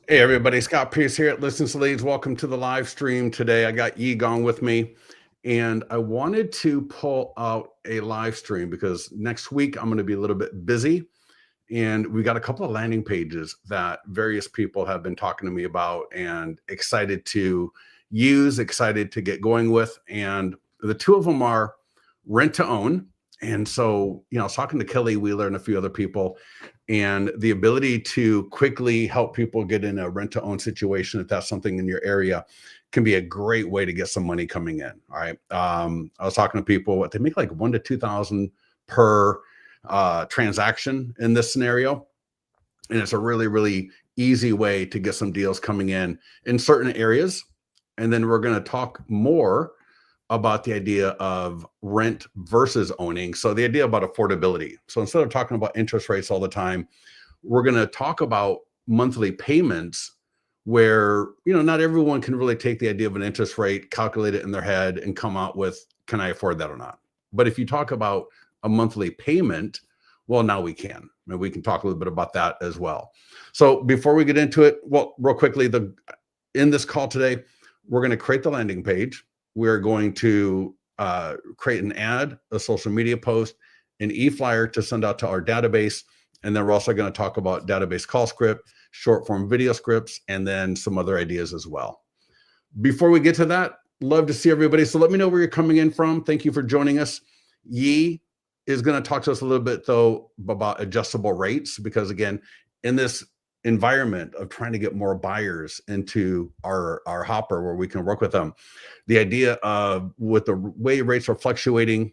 Hey everybody, Scott Pierce here at Listings to Leads. Welcome to the live stream today. I got Yi Gong with me, and I wanted to pull out a live stream because next week I'm going to be a little bit busy, and we got a couple of landing pages that various people have been talking to me about and excited to use, excited to get going with. And the two of them are rent to own. And so, I was talking to Kelly Wheeler and a few other people, and the ability to quickly help people get in a rent to own situation, if that's something in your area, can be a great way to get some money coming in. All right. I was talking to people, what they make like 1,000 to 2,000 per transaction in this scenario. And it's a really, really easy way to get some deals coming in certain areas. And then we're going to talk more about the idea of rent versus owning. So the idea about affordability. So instead of talking about interest rates all the time, we're going to talk about monthly payments where, not everyone can really take the idea of an interest rate, calculate it in their head and come out with, can I afford that or not? But if you talk about a monthly payment, well, now we can, and we can talk a little bit about that as well. So before we get into it, well, real quickly, in this call today, we're going to create the landing page. We're going to create an ad, a social media post, an e-flyer to send out to our database. And then we're also going to talk about database call script, short form video scripts, and then some other ideas as well. Before we get to that, love to see everybody. So let me know where you're coming in from. Thank you for joining us. Yi is going to talk to us a little bit, though, about adjustable rates, because again, in this environment of trying to get more buyers into our hopper where we can work with them, the idea of with the way rates are fluctuating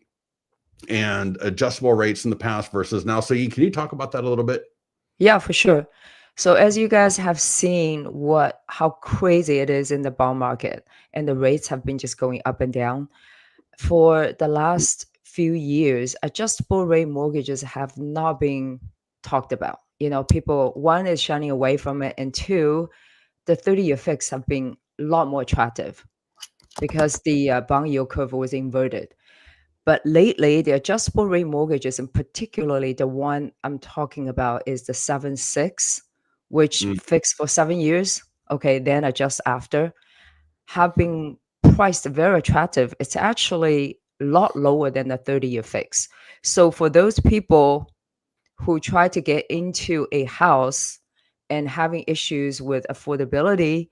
and adjustable rates in the past versus now. So can you talk about that a little bit? Yeah, for sure. So as you guys have seen how crazy it is in the bond market, and the rates have been just going up and down for the last few years, adjustable rate mortgages have not been talked about. People, one is shining away from it, and two, the 30-year fix have been a lot more attractive because the bond yield curve was inverted. But lately, the adjustable rate mortgages, and particularly the one I'm talking about, is the 7/6, which fixed for 7 years. Okay, then adjust after, have been priced very attractive. It's actually a lot lower than the 30-year fix. So for those people who try to get into a house and having issues with affordability,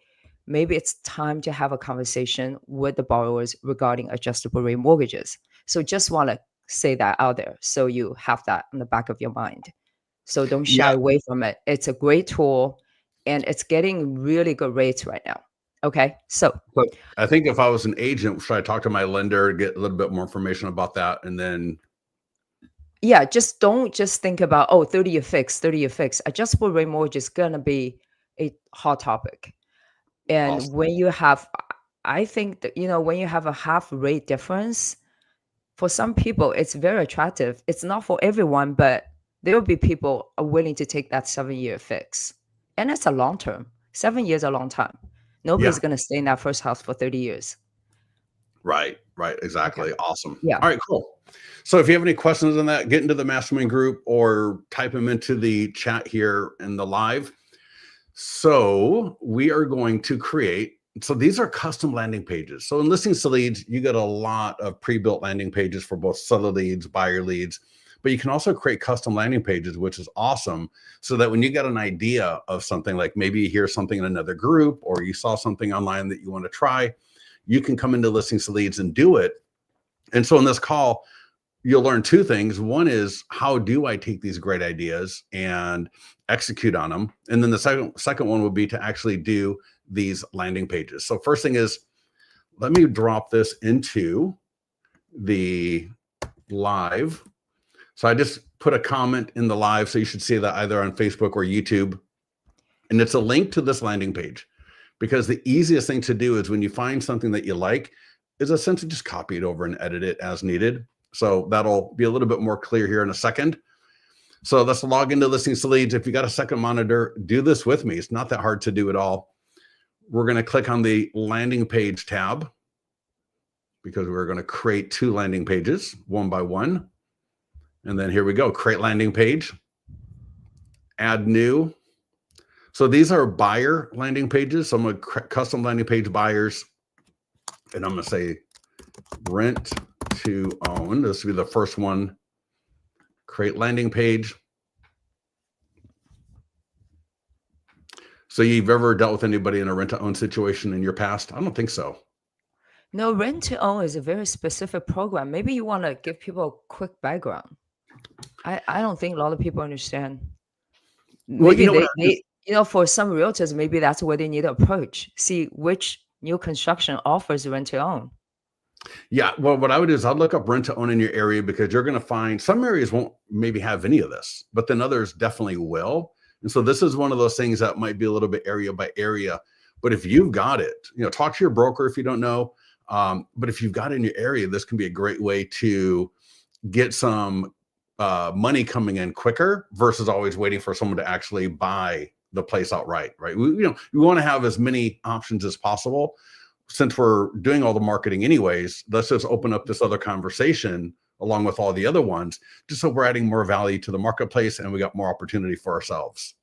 maybe it's time to have a conversation with the borrowers regarding adjustable rate mortgages. So just want to say that out there so you have that in the back of your mind. So don't shy Yeah. away from it. It's a great tool and it's getting really good rates right now. Okay. So But I think if I was an agent, should I talk to my lender, get a little bit more information about that? And then, yeah, just don't just think about, oh, 30-year fix, 30-year fix. Adjustable rate mortgage is going to be a hot topic. And awesome. when you have, I think that, when you have a half rate difference, for some people, it's very attractive. It's not for everyone, but there will be people are willing to take that 7-year fix. And it's a long term. 7 years a long time. Yeah. Nobody's going to stay in that first house for 30 years. Right. Okay. Exactly. Awesome. Yeah. All right, cool. So if you have any questions on that, get into the mastermind group or type them into the chat here in the live. So we are going to create, so these are custom landing pages. So in Listings to Leads, you get a lot of pre-built landing pages for both seller leads, buyer leads, but you can also create custom landing pages, which is awesome. So that when you get an idea of something, like maybe you hear something in another group or you saw something online that you want to try, you can come into Listings to Leads and do it. And so in this call, you'll learn two things. One is, how do I take these great ideas and execute on them? And then the second one would be to actually do these landing pages. So first thing is, let me drop this into the live. So I just put a comment in the live, so you should see that either on Facebook or YouTube. And it's a link to this landing page, because the easiest thing to do is when you find something that you like, is essentially just copy it over and edit it as needed. So that'll be a little bit more clear here in a second. So let's log into Listings to Leads. If you got a second monitor, do this with me. It's not that hard to do at all. We're going to click on the landing page tab, because we're going to create two landing pages one by one. And then here we go, create landing page, add new. So these are buyer landing pages. So I'm going to custom landing page buyers, and I'm going to say rent to own. This will be the first one. Create landing page. So you've ever dealt with anybody in a rent to own situation in your past? I don't think so. No, rent to own is a very specific program. Maybe you want to give people a quick background. I don't think a lot of people understand. Well, Maybe what they for some realtors, maybe that's where they need to approach. See which new construction offers rent to own. Yeah, well, what I would do is I'd look up rent to own in your area, because you're going to find some areas won't maybe have any of this, but then others definitely will. And so this is one of those things that might be a little bit area by area. But if you've got it, talk to your broker if you don't know. But if you've got it in your area, this can be a great way to get some money coming in quicker versus always waiting for someone to actually buy the place outright, right? We want to have as many options as possible. Since we're doing all the marketing anyways, let's just open up this other conversation along with all the other ones, just so we're adding more value to the marketplace and we got more opportunity for ourselves.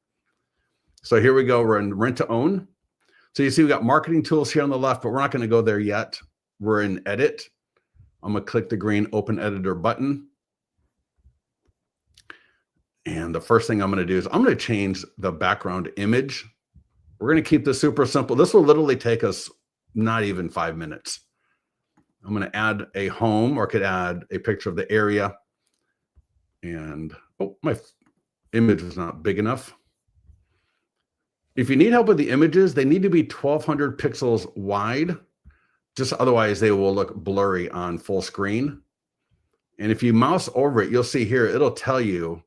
So here we go. We're in rent to own. So you see we got marketing tools here on the left, but we're not going to go there yet. We're in edit. I'm going to click the green open editor button. And the first thing I'm going to do is I'm going to change the background image. We're going to keep this super simple. This will literally take us not even 5 minutes. I'm going to add a home, or could add a picture of the area. And my image was not big enough. If you need help with the images, they need to be 1200 pixels wide. Just otherwise they will look blurry on full screen. And if you mouse over it, you'll see here, it'll tell you.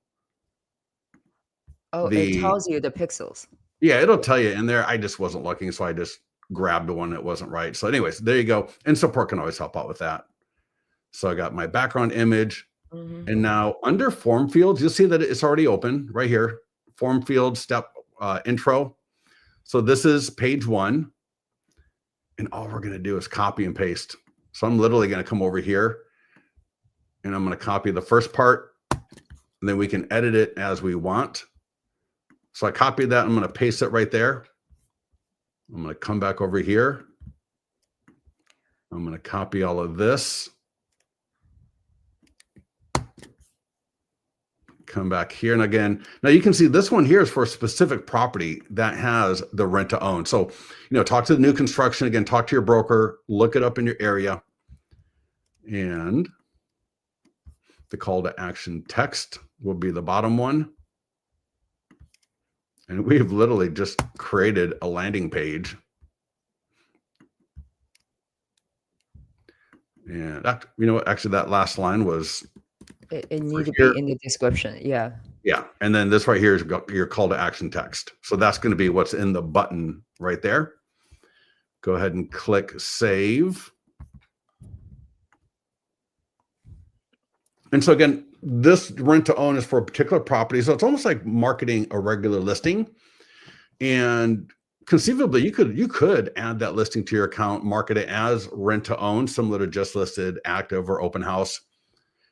Oh, it tells you the pixels. Yeah, it'll tell you in there. I just wasn't looking, so I just grabbed the one that wasn't right. So anyways, there you go. And support can always help out with that. So I got my background image. And now under form fields, you'll see that it's already open right here. Form field step intro. So this is page 1. And all we're going to do is copy and paste. So I'm literally going to come over here and I'm going to copy the first part, and then we can edit it as we want. So I copied that. I'm going to paste it right there. I'm going to come back over here. I'm going to copy all of this. Come back here. And again, now you can see this one here is for a specific property that has the rent to own. So, talk to the new construction. Again, talk to your broker, look it up in your area. And the call to action text will be the bottom one. And we've literally just created a landing page. And actually that last line was, it needs to be in the description. Yeah. Yeah. And then this right here is your call to action text. So that's going to be what's in the button right there. Go ahead and click save. And so again, this rent to own is for a particular property. So it's almost like marketing a regular listing. And conceivably, you could add that listing to your account, market it as rent to own, similar to just listed, active, or open house.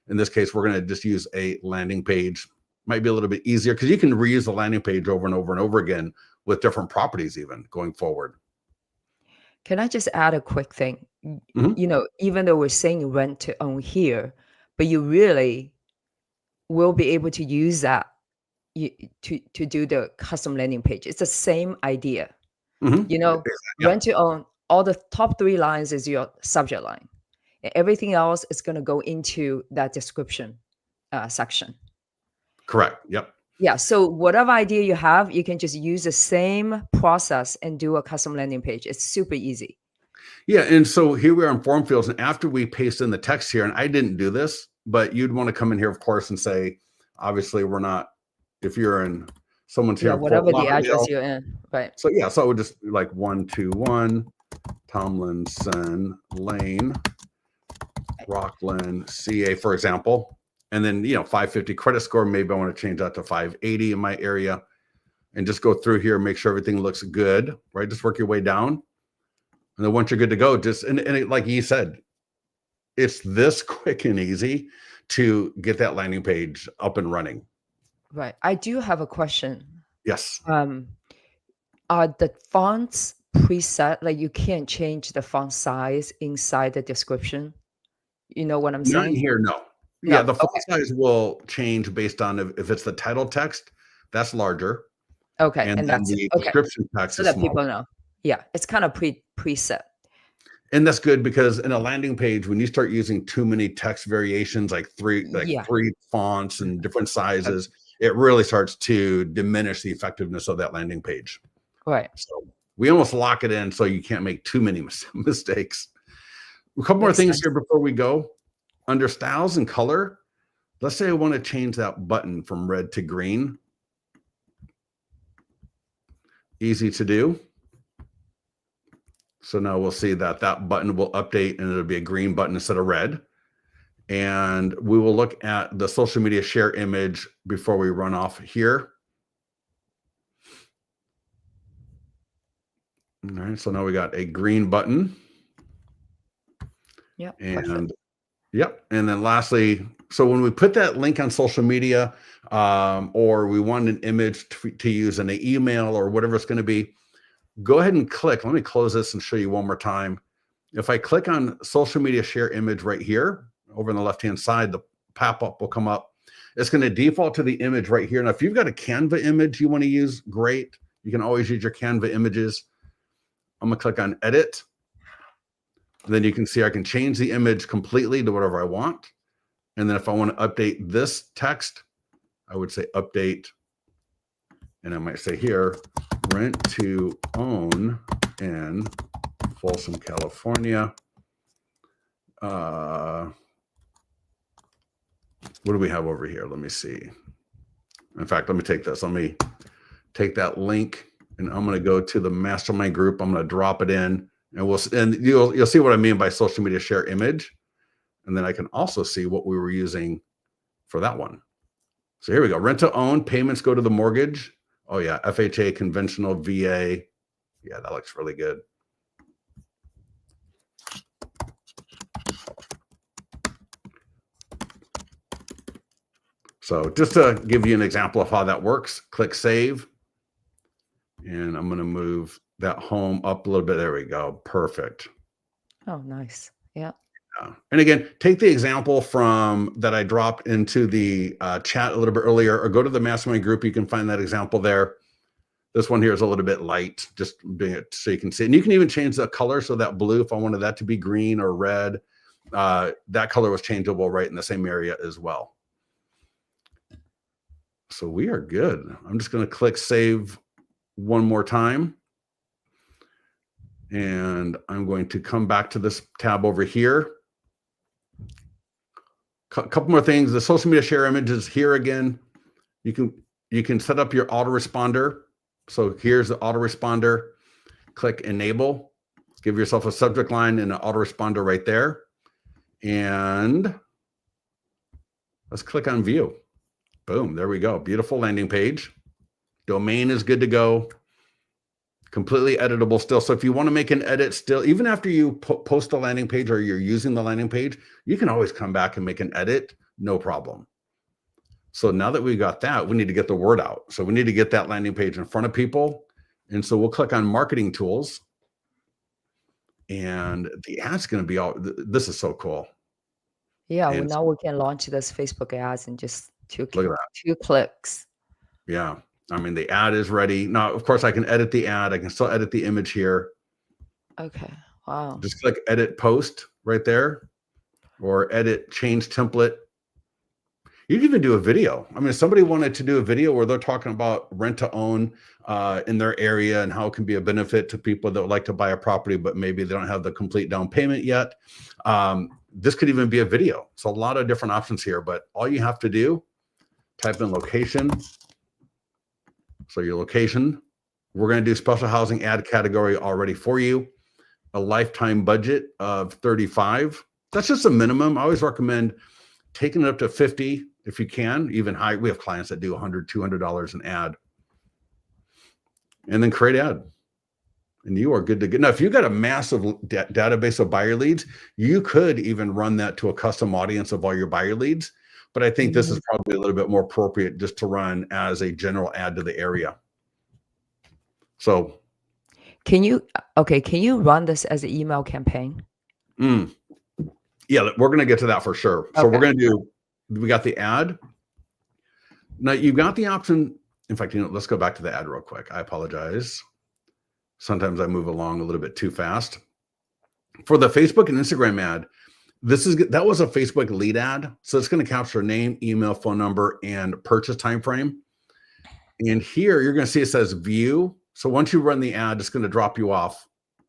In this case, we're going to just use a landing page. Might be a little bit easier because you can reuse the landing page over and over and over again with different properties even going forward. Can I just add a quick thing? Even though we're saying rent to own here, but you really will be able to use that to do the custom landing page. It's the same idea. Rent to own, all the top 3 lines is your subject line. And everything else is going to go into that description section. Correct. Yep. Yeah. So whatever idea you have, you can just use the same process and do a custom landing page. It's super easy. Yeah. And so here we are in form fields. And after we paste in the text here, and I didn't do this, but you'd want to come in here, of course, and say, obviously, we're not, if you're in someone's here, whatever the address you're in. Right. So, so I would just like 121 Tomlinson Lane, Rockland, CA, for example. And then, 550 credit score. Maybe I want to change that to 580 in my area, and just go through here, make sure everything looks good, right? Just work your way down. And then once you're good to go, like you said, it's this quick and easy to get that landing page up and running. Right. I do have a question. Yes. Are the fonts preset? Like you can't change the font size inside the description? You know what I'm Not in saying? here, no. Yeah, No. the font Okay. size will change based on if it's the title text, that's larger, Okay. and And then that's it. the Okay. description text So is that smaller. people know. Yeah. It's kind of preset. And that's good because in a landing page, when you start using too many text variations, like Yeah. three fonts and different Okay. sizes, it really starts to diminish the effectiveness of that landing page. Right. So we almost lock it in so you can't make too many mistakes. A couple more Makes things sense. here before we go. Under styles and color, let's say I want to change that button from red to green. Easy to do. So now we'll see that that button will update and it'll be a green button instead of red. And we will look at the social media share image before we run off here. All right, so now we got a green button. Yeah. And Perfect. yep. And then lastly, so when we put that link on social media, or we want an image to use in an email or whatever it's going to be, go ahead and click. Let me close this and show you one more time. If I click on social media share image right here, over on the left-hand side, the pop-up will come up. It's going to default to the image right here. Now, if you've got a Canva image you want to use, great. You can always use your Canva images. I'm going to click on edit. Then you can see I can change the image completely to whatever I want. And then if I want to update this text, I would say update. And I might say here, rent to own in Folsom, California. What do we have over here? Let me see. In fact, let me take this. Let me take that link and I'm going to go to the mastermind group. I'm going to drop it in and you'll see what I mean by social media share image. And then I can also see what we were using for that one. So here we go. Rent to own, payments go to the mortgage. Oh yeah, FHA, conventional, VA. Yeah, that looks really good. So just to give you an example of how that works, click save. And I'm going to move that home up a little bit. There we go. Perfect. Oh, nice. Yeah. And again, take the example from that I dropped into the chat a little bit earlier, or go to the mastermind group. You can find that example there. This one here is a little bit light, just doing it so you can see. And you can even change the color. So that blue, if I wanted that to be green or red, that color was changeable right in the same area as well. So we are good. I'm just going to click save one more time. And I'm going to come back to this tab over here. A couple more things. The social media share images here again. You can set up your autoresponder. So here's the autoresponder. Click enable. Give yourself a subject line and an autoresponder right there. And let's click on view. Boom, there we go. Beautiful landing page. Domain is good to go. Completely editable still. So if you want to make an edit still, even after you post the landing page or you're using the landing page, you can always come back and make an edit, no problem. So now that we got that, we need to get the word out. So we need to get that landing page in front of people. And so we'll click on marketing tools. And the ad's going to be out. This is so cool. Yeah. Well, And now we can launch this Facebook ads in just look at that. 2 clicks. Yeah. I mean, the ad is ready. Now, of course, I can edit the ad. I can still edit the image here. Okay. Wow. Just click edit post right there, or edit change template. You can even do a video. I mean, if somebody wanted to do a video where they're talking about rent to own in their area and how it can be a benefit to people that would like to buy a property, but maybe they don't have the complete down payment yet. This could even be a video. So a lot of different options here, but all you have to do, type in location. So your location, we're going to do special housing ad category already for you. A lifetime budget of 35. That's just a minimum. I always recommend taking it up to 50 if you can, even high. We have clients that do $100, $200 an ad. And then create ad. And you are good to go. Now, if you've got a massive database of buyer leads, you could even run that to a custom audience of all your buyer leads. But I think this is probably a little bit more appropriate just to run as a general ad to the area. So, Can you run this as an email campaign? yeah, we're going to get to that for sure. So we're Okay. going to we got the ad. Now you've got the option. In fact, let's go back to the ad real quick. I apologize. Sometimes I move along a little bit too fast. For the Facebook and Instagram ad, that was a Facebook lead ad. So it's going to capture name, email, phone number, and purchase time frame. And here you're going to see it says view. So once you run the ad, it's going to drop you off.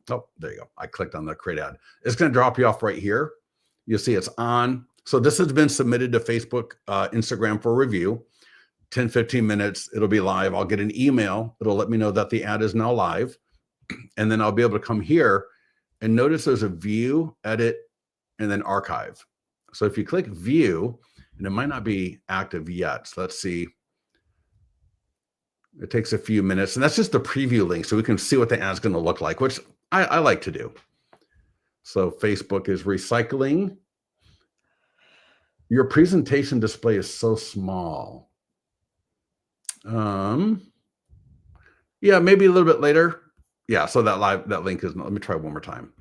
Oh, there you go. I clicked on the create ad. It's going to drop you off right here. You'll see it's on. So this has been submitted to Facebook, Instagram for review. 10, 15 minutes, it'll be live. I'll get an email. It'll let me know that the ad is now live. And then I'll be able to come here and notice there's a view, edit, and then archive. So if you click view, and it might not be active yet. So let's see. It takes a few minutes, and that's just the preview link, so we can see what the ad's going to look like, which I like to do. So Facebook is recycling. Your presentation display is so small. Yeah, maybe a little bit later. Yeah, so that link is, let me try one more time.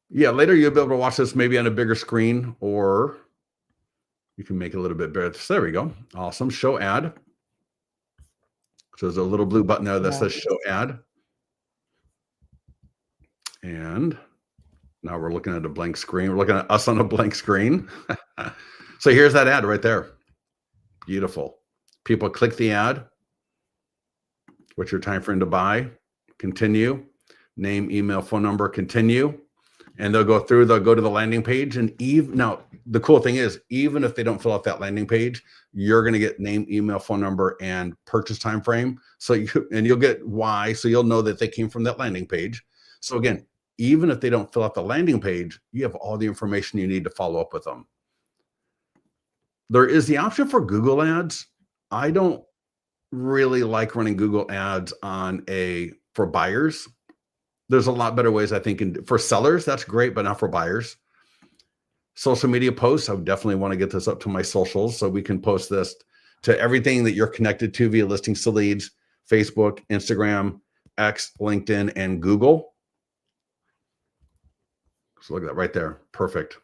Yeah, later you'll be able to watch this maybe on a bigger screen, or you can make it a little bit better. So there we go. Awesome. Show ad. So there's a little blue button there that says show ad. And now we're looking at a blank screen. We're looking at us on a blank screen. So here's that ad right there. Beautiful. People click the ad. What's your time frame to buy? Continue. Name, email, phone number, continue. And they'll go to the landing page. And now the cool thing is, even if they don't fill out that landing page, you're going to get name, email, phone number, and purchase time frame. So you'll get why. So you'll know that they came from that landing page. So again, even if they don't fill out the landing page, you have all the information you need to follow up with them. There is the option for Google ads. I don't really like running Google ads for buyers. There's a lot better ways, I think, for sellers, that's great, but not for buyers. Social media posts, I would definitely want to get this up to my socials so we can post this to everything that you're connected to via Listings to Leads, Facebook, Instagram, X, LinkedIn, and Google. So look at that right there. Perfect.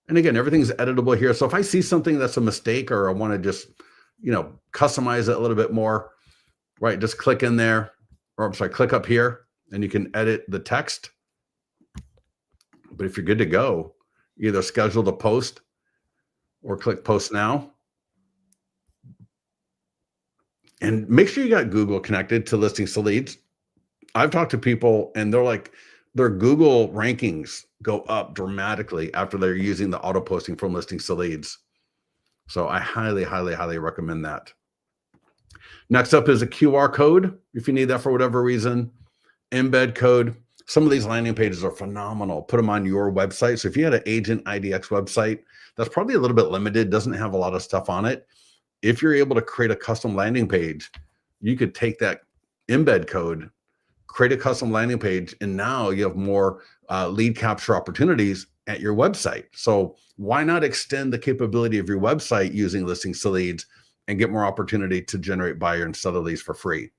And again, everything's editable here. So if I see something that's a mistake, or I want to just, customize it a little bit more, right? Just click in there, or I'm sorry, click up here, and you can edit the text. But if you're good to go, either schedule the post or click post now. And make sure you got Google connected to Listings to Leads. I've talked to people and they're like, their Google rankings go up dramatically after they're using the auto posting from Listings to Leads. So I highly, highly, highly recommend that. Next up is a QR code. If you need that for whatever reason, embed code. Some of these landing pages are phenomenal. Put them on your website. So if you had an Agent IDX website, that's probably a little bit limited, doesn't have a lot of stuff on it. If you're able to create a custom landing page, you could take that embed code, create a custom landing page, and now you have more lead capture opportunities at your website. So why not extend the capability of your website using Listings to Leads and get more opportunity to generate buyer and seller leads for free?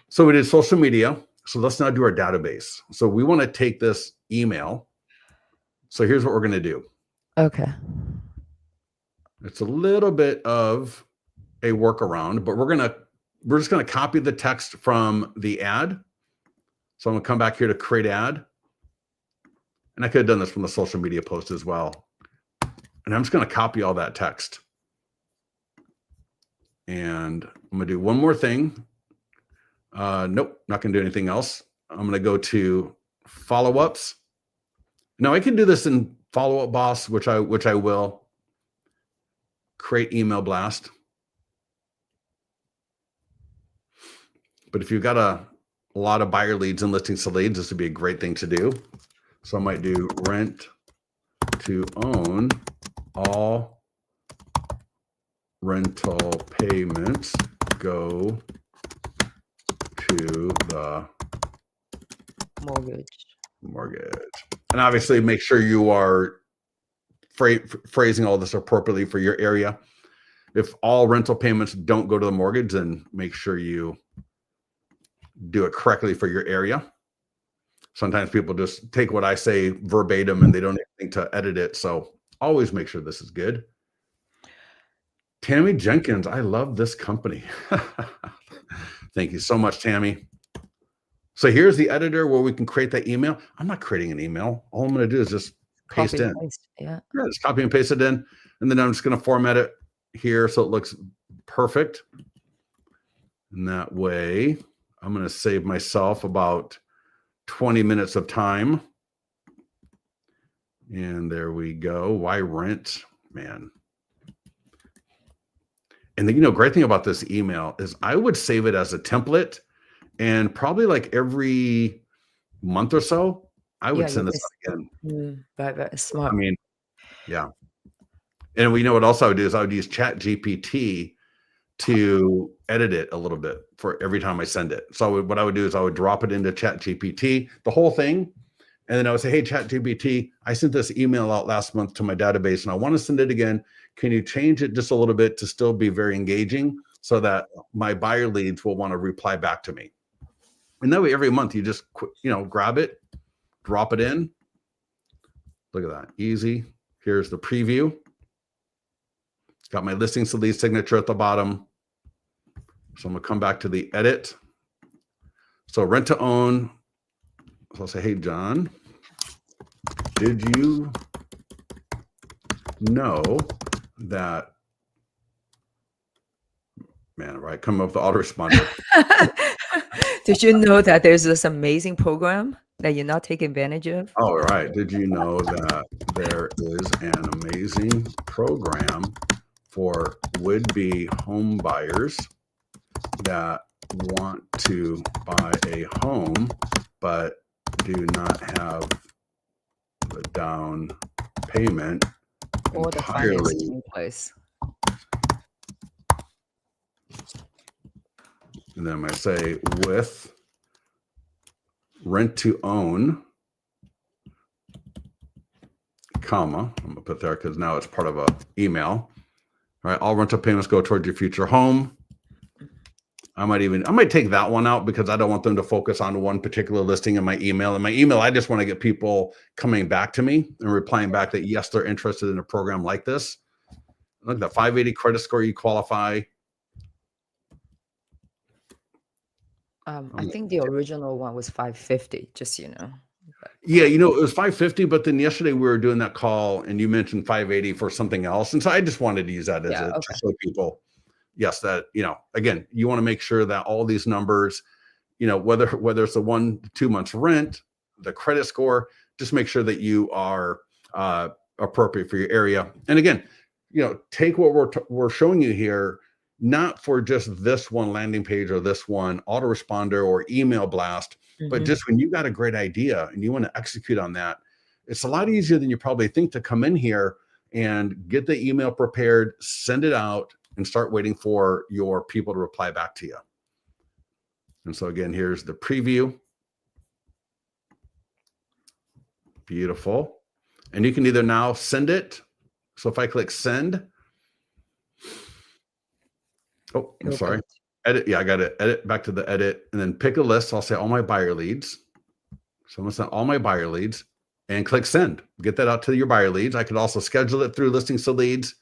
So we did social media. So let's now do our database. So we want to take this email. So here's what we're going to do. Okay. It's a little bit of a workaround, but we're just going to copy the text from the ad. So I'm going to come back here to create ad. And I could have done this from the social media post as well. And I'm just going to copy all that text. And I'm going to do one more thing. Nope, not going to do anything else. I'm going to go to follow-ups. Now I can do this in Follow-up Boss, which I will. Create email blast. But if you've got a lot of buyer leads and Listings to Leads, this would be a great thing to do. So I might do rent to own all rental payments go to the mortgage. And obviously make sure you are phrasing all this appropriately for your area. if all rental payments don't go to the mortgage, then make sure you do it correctly for your area. Sometimes people just take what I say verbatim and they don't think to edit it. So always make sure this is good. Tammy Jenkins, I love this company. Thank you so much, Tammy. So here's the editor where we can create that email. I'm not creating an email. All I'm going to do is just paste Copy in. and paste. Yeah. Yeah, just copy and paste it in. And then I'm just going to format it here so it looks perfect. And that way, I'm going to save myself about 20 minutes of time. And there we go. Why rent? Man. And the great thing about this email is I would save it as a template, and probably like every month or so, I would send this out again. Very smart. I mean, yeah. And we know what else I would do is I would use ChatGPT to edit it a little bit for every time I send it. So what I would do is I would drop it into ChatGPT, the whole thing. And then I would say, hey, ChatGPT, I sent this email out last month to my database and I want to send it again. Can you change it just a little bit to still be very engaging so that my buyer leads will want to reply back to me? And that way, every month you just, grab it, drop it in. Look at that. Easy. Here's the preview. Got my listings to lead signature at the bottom. So I'm going to come back to the edit. So rent to own. So I'll say, hey, John, did you know that, man, right, come up with the autoresponder. Did you know that there's this amazing program that you're not taking advantage of? All right. Did you know that there is an amazing program for would-be home buyers that want to buy a home but do not have the down payment Or the entirely financing in place? And then I say with rent to own, comma, I'm gonna put there because now it's part of a email. All right, all rental payments go towards your future home. I might take that one out because I don't want them to focus on one particular listing in my email. In my email, I just want to get people coming back to me and replying back that yes, they're interested in a program like this. Look at that 580 credit score, you qualify. I think the original one was 550, just Yeah, it was 550, but then yesterday we were doing that call and you mentioned 580 for something else. And so I just wanted to use that as to show people, yes, that, again, you want to make sure that all these numbers, whether it's the 1 to 2 months rent, the credit score, just make sure that you are appropriate for your area. And again, take what we're showing you here, not for just this one landing page or this one autoresponder or email blast, but just when you got a great idea and you want to execute on that, it's a lot easier than you probably think to come in here and get the email prepared, send it out, and start waiting for your people to reply back to you. And so again, here's the preview. Beautiful. And you can either now send it. So if I click send, oh, I'm sorry. Edit. Yeah, I got to edit back to the edit and then pick a list. I'll say all my buyer leads. So I'm going to send all my buyer leads and click send. Get that out to your buyer leads. I could also schedule it through listings to leads,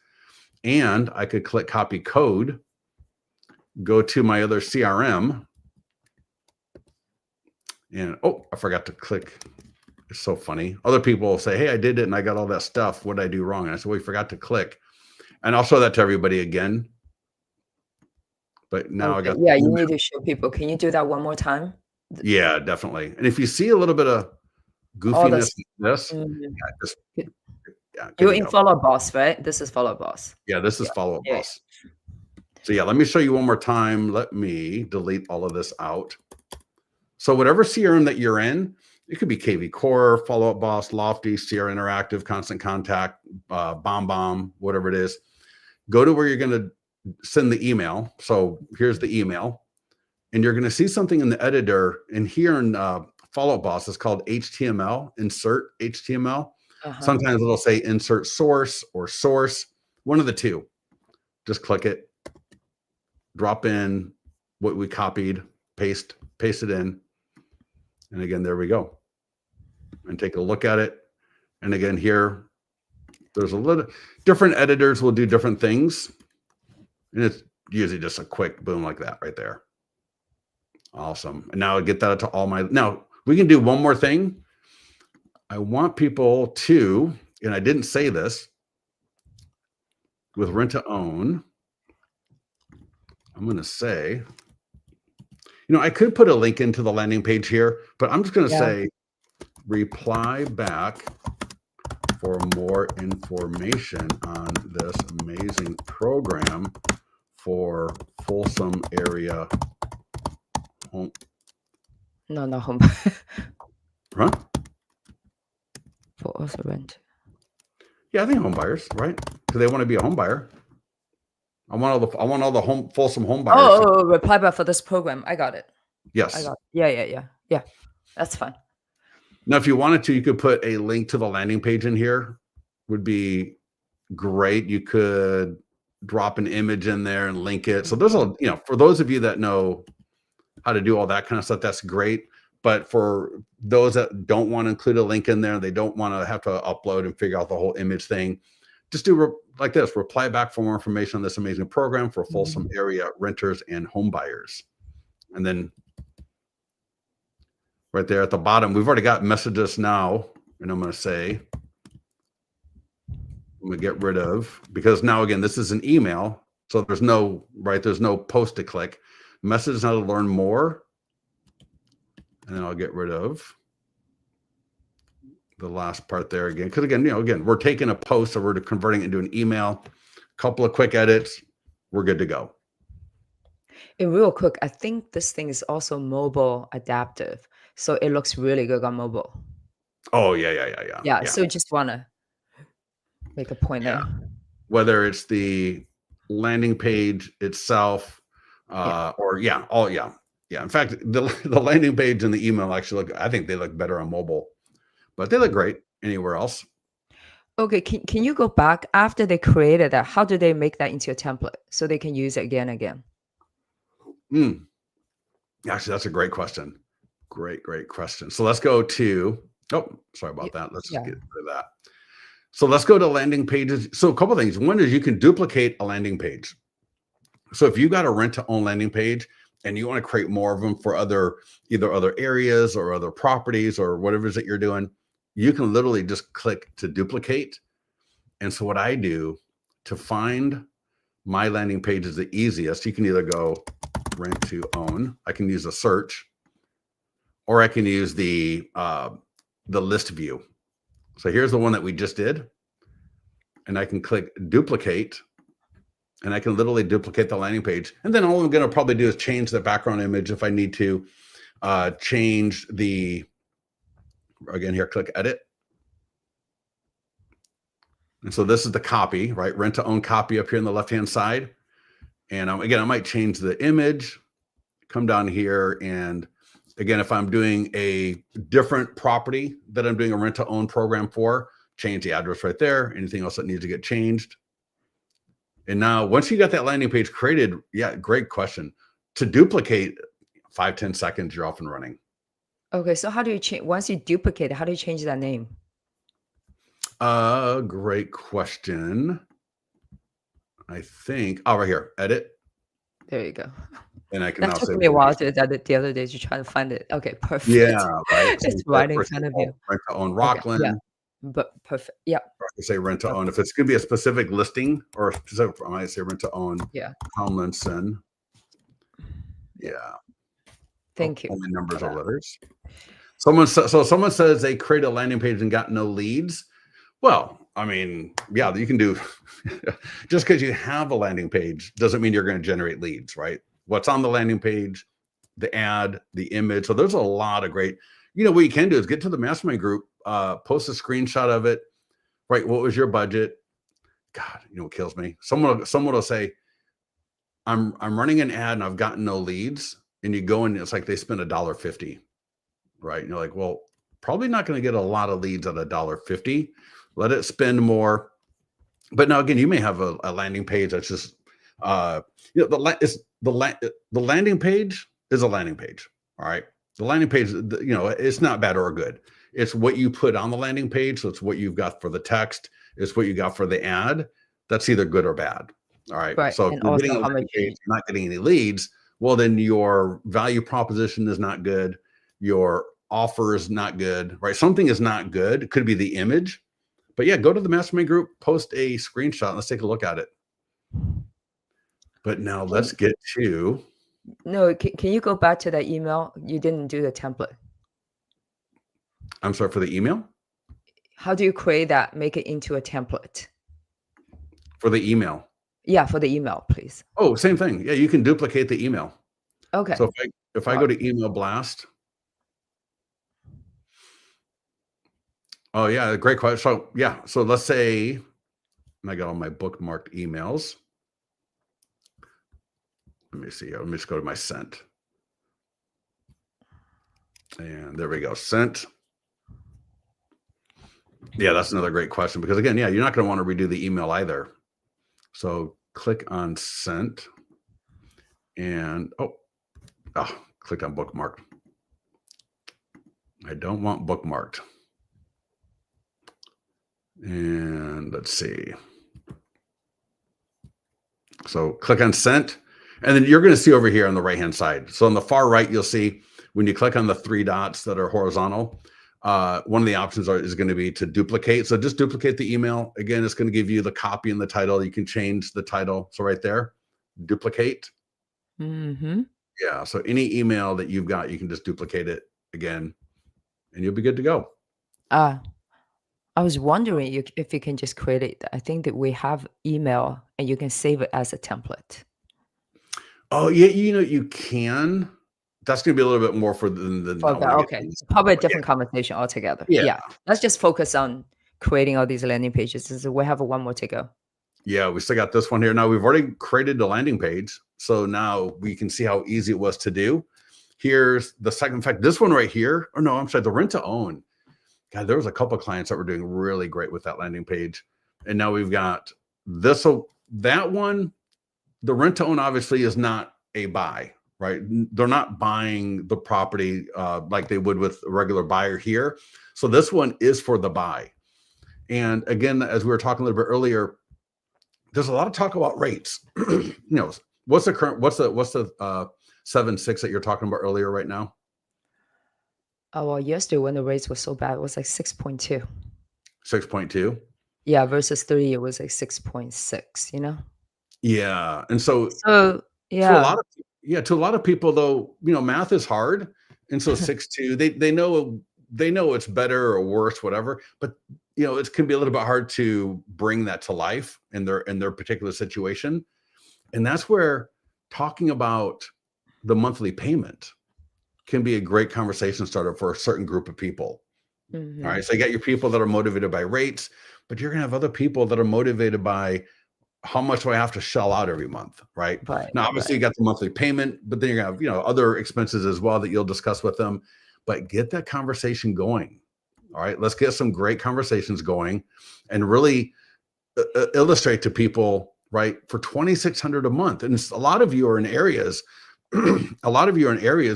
and I could click copy code, go to my other CRM. And I forgot to click. It's so funny. Other people will say, hey, I did it and I got all that stuff. What did I do wrong? And I said, well, we forgot to click. And I'll show that to everybody again. But now I got. Yeah, you need to show people. Can you do that one more time? Yeah, definitely. And if you see a little bit of goofiness in this, you're in Follow Up Boss, right? This is Follow Up Boss. Yeah, this is Follow Up Boss. So yeah, let me show you one more time. Let me delete all of this out. So whatever CRM that you're in, it could be KV Core, Follow Up Boss, Lofty, CR Interactive, Constant Contact, BombBomb, whatever it is. Go to where you're going to send the email. So here's the email. And you're going to see something in the editor. And here in Follow Up Boss, it's called HTML, insert HTML. Sometimes it'll say insert source or source, one of the two. just click it, drop in what we copied, paste it in. And again, there we go. And take a look at it. And again, here, there's a little different editors will do different things. And it's usually just a quick boom like that right there. Awesome. And now I get that to all my, now we can do one more thing. I want people to, and I didn't say this, with rent to own, I'm going to say, I could put a link into the landing page here, but I'm just going to say, reply back for more information on this amazing program for Folsom area home. No, not home. Huh? For also rent. Yeah, I think home buyers, right? Because they want to be a home buyer. I want all the Folsom home buyers. Oh, reply back for this program. I got it. Yes. I got it. Yeah. That's fine. Now, if you wanted to, you could put a link to the landing page in here. Would be great. You could drop an image in there and link it. So there's for those of you that know how to do all that kind of stuff, that's great. But for those that don't want to include a link in there, they don't want to have to upload and figure out the whole image thing, just do like this, reply back for more information on this amazing program for Folsom area renters and home buyers. And then right there at the bottom, we've already got messages now. And I'm going to say, I'm going to get rid of, because now again, this is an email. So there's no post to click. Message now to learn more. And then I'll get rid of the last part there again. Because again, we're taking a post, so we're converting it into an email. A couple of quick edits. We're good to go. And real quick, I think this thing is also mobile adaptive. So it looks really good on mobile. Oh, yeah. Yeah. So just want to make a point there. Whether it's the landing page itself, in fact, the landing page and the email actually I think they look better on mobile, but they look great anywhere else. Okay, can you go back after they created that? How do they make that into a template so they can use it again and again? Actually, that's a great question. Great question. So let's go to, sorry about that. Let's just get rid of that. So let's go to landing pages. So a couple of things. One is you can duplicate a landing page. So if you got a rent to own landing page and you want to create more of them for either other areas or other properties or whatever it is that you're doing, you can literally just click to duplicate. And so what I do to find my landing page is the easiest. You can either go rent to own. I can use a search, or I can use the list view. So here's the one that we just did. And I can click duplicate, and I can literally duplicate the landing page. And then all I'm going to probably do is change the background image if I need to, change the, again here, click edit. And so this is the copy, right? Rent to own copy up here on the left-hand side. And again, I might change the image, come down here. And again, if I'm doing a different property that I'm doing a rent to own program for, change the address right there. Anything else that needs to get changed. And now once you got that landing page created, great question. To duplicate, 5-10 seconds, you're off and running. Okay, so how do you change, once you duplicate it, how do you change that name? Great question. I think, right here, edit. There you go. And I can that now took say, me a while to edit the other day to try to find it. Okay, perfect. Yeah, right. It's right in front of you. Rent to own Rockland. Okay, but perfect. Yeah. Or I can say rent to own. If it's going to be a specific listing or a specific, I might say rent to own. Yeah. Tomlinson. Yeah. Thank you. Only numbers or letters. Someone says they create a landing page and got no leads. Well, I mean, yeah, you can do just because you have a landing page doesn't mean you're going to generate leads, right? What's on the landing page, the ad, the image. So there's a lot of great, what you can do is get to the mastermind group, post a screenshot of it, right? What was your budget? God, what kills me? Someone will say, I'm running an ad and I've gotten no leads. And you go in, it's like they spend $1.50, right? And you're like, well, probably not going to get a lot of leads at $1.50. Let it spend more. But now again, you may have a landing page that's just The landing page is a landing page. All right. The landing page, it's not bad or good. It's what you put on the landing page. So it's what you've got for the text. It's what you got for the ad. That's either good or bad. All right. Right. So if And you're getting also a how much landing page, you're not getting any leads, well, then your value proposition is not good. Your offer is not good, right? Something is not good. It could be the image. But yeah, go to the mastermind group, post a screenshot, and let's take a look at it. But now let's get to. No, can you go back to that email? You didn't do the template. I'm sorry, for the email? How do you create that, make it into a template? For the email. Yeah, for the email, please. Oh, same thing. Yeah, you can duplicate the email. Okay. So if I go to email blast. Oh yeah, great question. So yeah, so let's say I got all my bookmarked emails. Let me see. Let me just go to my sent. And there we go. Sent. Yeah, that's another great question because again, yeah, you're not going to want to redo the email either. So click on sent and click on bookmarked. I don't want bookmarked. And let's see. So click on sent, and then you're going to see over here on the right-hand side. So on the far right, you'll see when you click on the three dots that are horizontal, one of the options is going to be to duplicate. So just duplicate the email. Again, it's going to give you the copy and the title. You can change the title. So right there, duplicate. Mm-hmm. Yeah. So any email that you've got, you can just duplicate it again, and you'll be good to go. I was wondering if you can just create it. I think that we have email and you can save it as a template. Oh yeah, you can. That's going to be a little bit more for the Okay, probably a different conversation altogether. Yeah, let's just focus on creating all these landing pages. So we have one more to go. Yeah, we still got this one here. Now we've already created the landing page, so now we can see how easy it was to do. Here's the second. In fact, this one right here, or no, I'm sorry, the rent to own. God, there was a couple of clients that were doing really great with that landing page. And now we've got this. So that one, the rent to own obviously is not a buy, right? They're not buying the property like they would with a regular buyer here. So this one is for the buy. And again, as we were talking a little bit earlier, there's a lot of talk about rates. What's the 7.6 that you're talking about earlier right now? Oh, well, yesterday when the rates were so bad, it was like 6.2. 6.2? Yeah, versus 30, it was like 6.6, Yeah. And so yeah. To a lot of people though, math is hard. And so 6.2, they know it's better or worse, whatever. But it can be a little bit hard to bring that to life in their particular situation. And that's where talking about the monthly payment can be a great conversation starter for a certain group of people. Mm-hmm. All right. So you got your people that are motivated by rates, but you're going to have other people that are motivated by how much do I have to shell out every month, right? Now, obviously you got the monthly payment, but then you're going to have, other expenses as well that you'll discuss with them, but get that conversation going. All right. Let's get some great conversations going and really illustrate to people, right? For $2,600 a month. And a lot of you are in areas,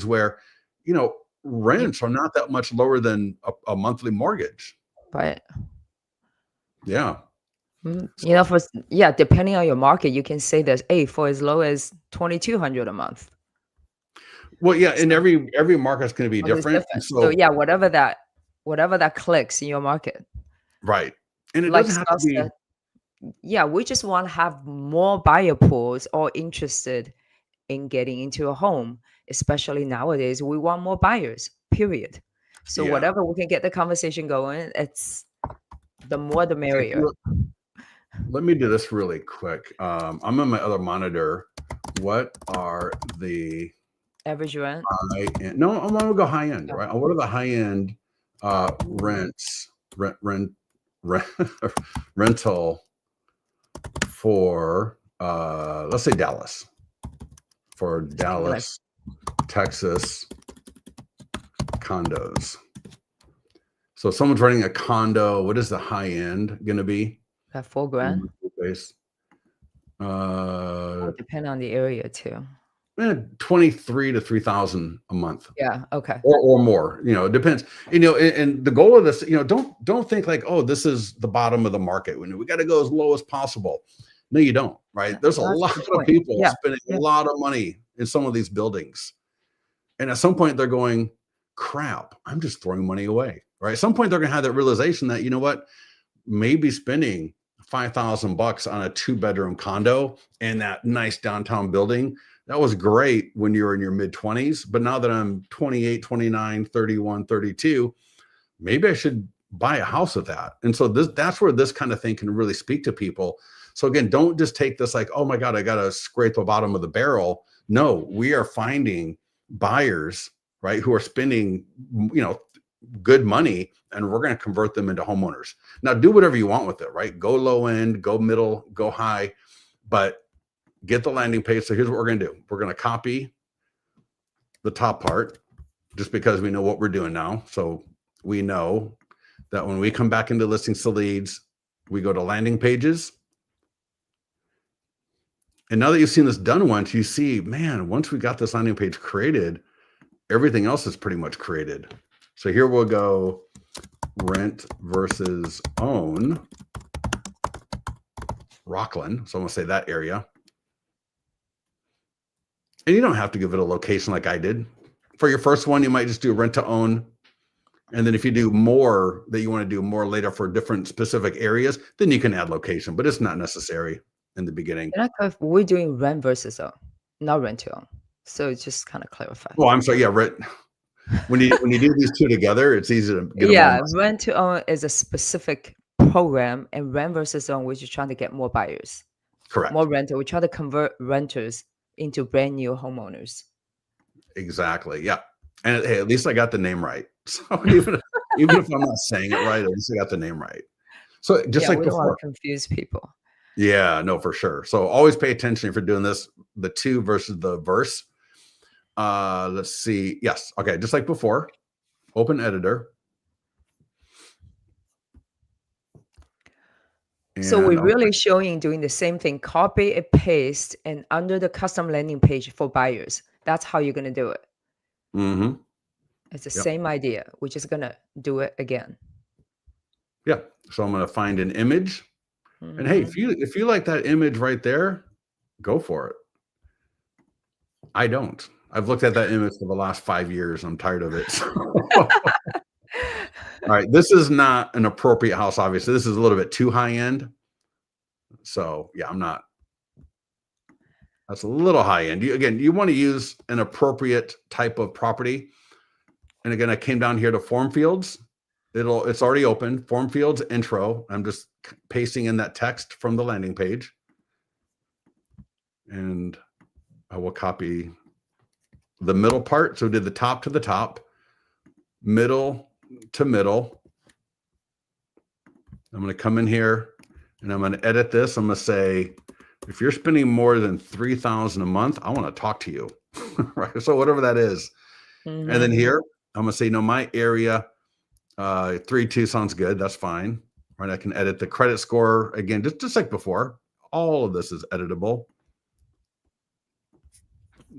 where, rents are not that much lower than a monthly mortgage. Right. Yeah. Depending on your market, you can say that, for as low as $2,200 a month. Well, yeah, and every market's going to be different. So yeah, whatever that clicks in your market. Right. And it doesn't have to be. We just want to have more buyer pools all interested in getting into a home, especially nowadays. We want more buyers, period. So whatever we can get the conversation going, it's the more the merrier. Let me do this really quick. I'm on my other monitor. What are the average rent? No, I'm going to go high end, right? What are the high end rental for let's say Dallas, Texas condos. So if someone's renting a condo, what is the high end going to be? At $4,000. Uh, Or depend on the area too. 23 to 3,000 a month. Yeah, okay. Or more, it depends. And the goal of this, don't think like, oh, this is the bottom of the market. We got to go as low as possible. No, you don't, Yeah, right? There's a that's lot the of point. people Yeah, spending a yeah. lot of money in some of these buildings. And at some point they're going, crap, I'm just throwing money away, right? At some point they're going to have that realization that, you know what, maybe spending $5,000 on a 2-bedroom condo in that nice downtown building, that was great when you were in your mid 20s. But now that I'm 28, 29, 31, 32, maybe I should buy a house with that. And so that's where this kind of thing can really speak to people. So again, don't just take this like, oh my God, I got to scrape the bottom of the barrel. No, we are finding buyers, right, who are spending, good money, and we're going to convert them into homeowners. Now, do whatever you want with it, right? Go low end, go middle, go high, but get the landing page. So here's what we're going to do. We're going to copy the top part just because we know what we're doing now. So we know that when we come back into listings to leads, we go to landing pages. And now that you've seen this done once, you see, man, once we got this landing page created, everything else is pretty much created. So here we'll go rent versus own Rockland. So I'm going to say that area. And you don't have to give it a location like I did. For your first one, you might just do rent to own. And then if you do more that you want to do more later for different specific areas, then you can add location, but it's not necessary in the beginning. Can I clarify? We're doing rent versus own, not rent to own. So just kind of clarify. Well, I'm sorry. Yeah, rent. When you do these two together, it's easy to get them all Yeah, messed up. rent to own is a specific program, and rent versus own, we're just trying to get more buyers, Correct. more rental. We try to convert renters into brand new homeowners. Exactly. Yeah. And hey, at least I got the name right. So even if I'm not saying it right, at least I got the name right. So just Yeah, like we don't want before. to confuse people. Yeah, no, for sure. So always pay attention if you're doing this, the to versus the verse. Let's see. Yes. Okay. Just like before, open editor. So we're And really showing doing the same thing, copy and paste, and under the custom landing page for buyers. That's how you're going to do it. mm-hmm. It's the Yep. same idea. We're just going to do it again. Yeah. So I'm going to find an image. And hey, if you like that image right there, go for it. I don't. I've looked at that image for the last 5 years. I'm tired of it. All right. This is not an appropriate house, obviously. This is a little bit too high end. So yeah, I'm not. That's a little high end. You want to use an appropriate type of property. And again, I came down here to form fields. It's already open. Form fields intro. I'm just pasting in that text from the landing page. And I will copy the middle part. So we did the top to the top, middle to middle. I'm going to come in here and I'm going to edit this. I'm going to say, if you're spending more than $3,000 a month, I want to talk to you. Right. So whatever that is. And then here, I'm going to say, my area, 3.2 sounds good. That's fine. Right. I can edit the credit score again, just like before. All of this is editable.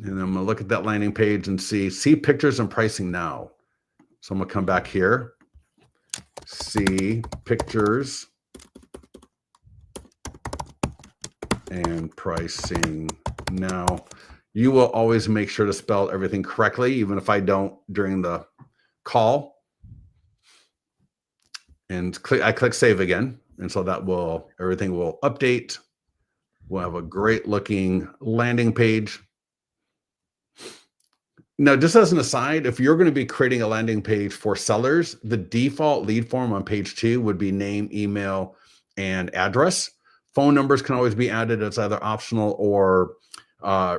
And I'm going to look at that landing page and see pictures and pricing now. So I'm going to come back here, see pictures and pricing now. You will always make sure to spell everything correctly, even if I don't during the call. And I click save again. And so everything will update. We'll have a great looking landing page. Now, just as an aside, if you're going to be creating a landing page for sellers, the default lead form on page 2 would be name, email, and address. Phone numbers can always be added as either optional or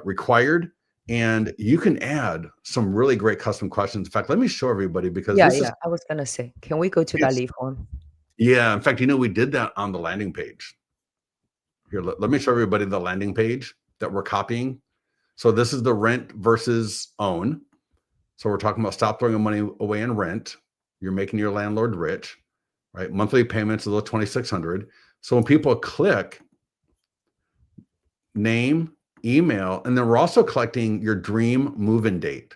required. And you can add some really great custom questions. In fact, let me show everybody because I was going to say, can we go to that lead form? Yeah. In fact, we did that on the landing page. Here, let me show everybody the landing page that we're copying. So this is the rent versus own. So we're talking about stop throwing money away in rent. You're making your landlord rich, right? Monthly payments of the $2,600. So when people click name, email, and then we're also collecting your dream move-in date.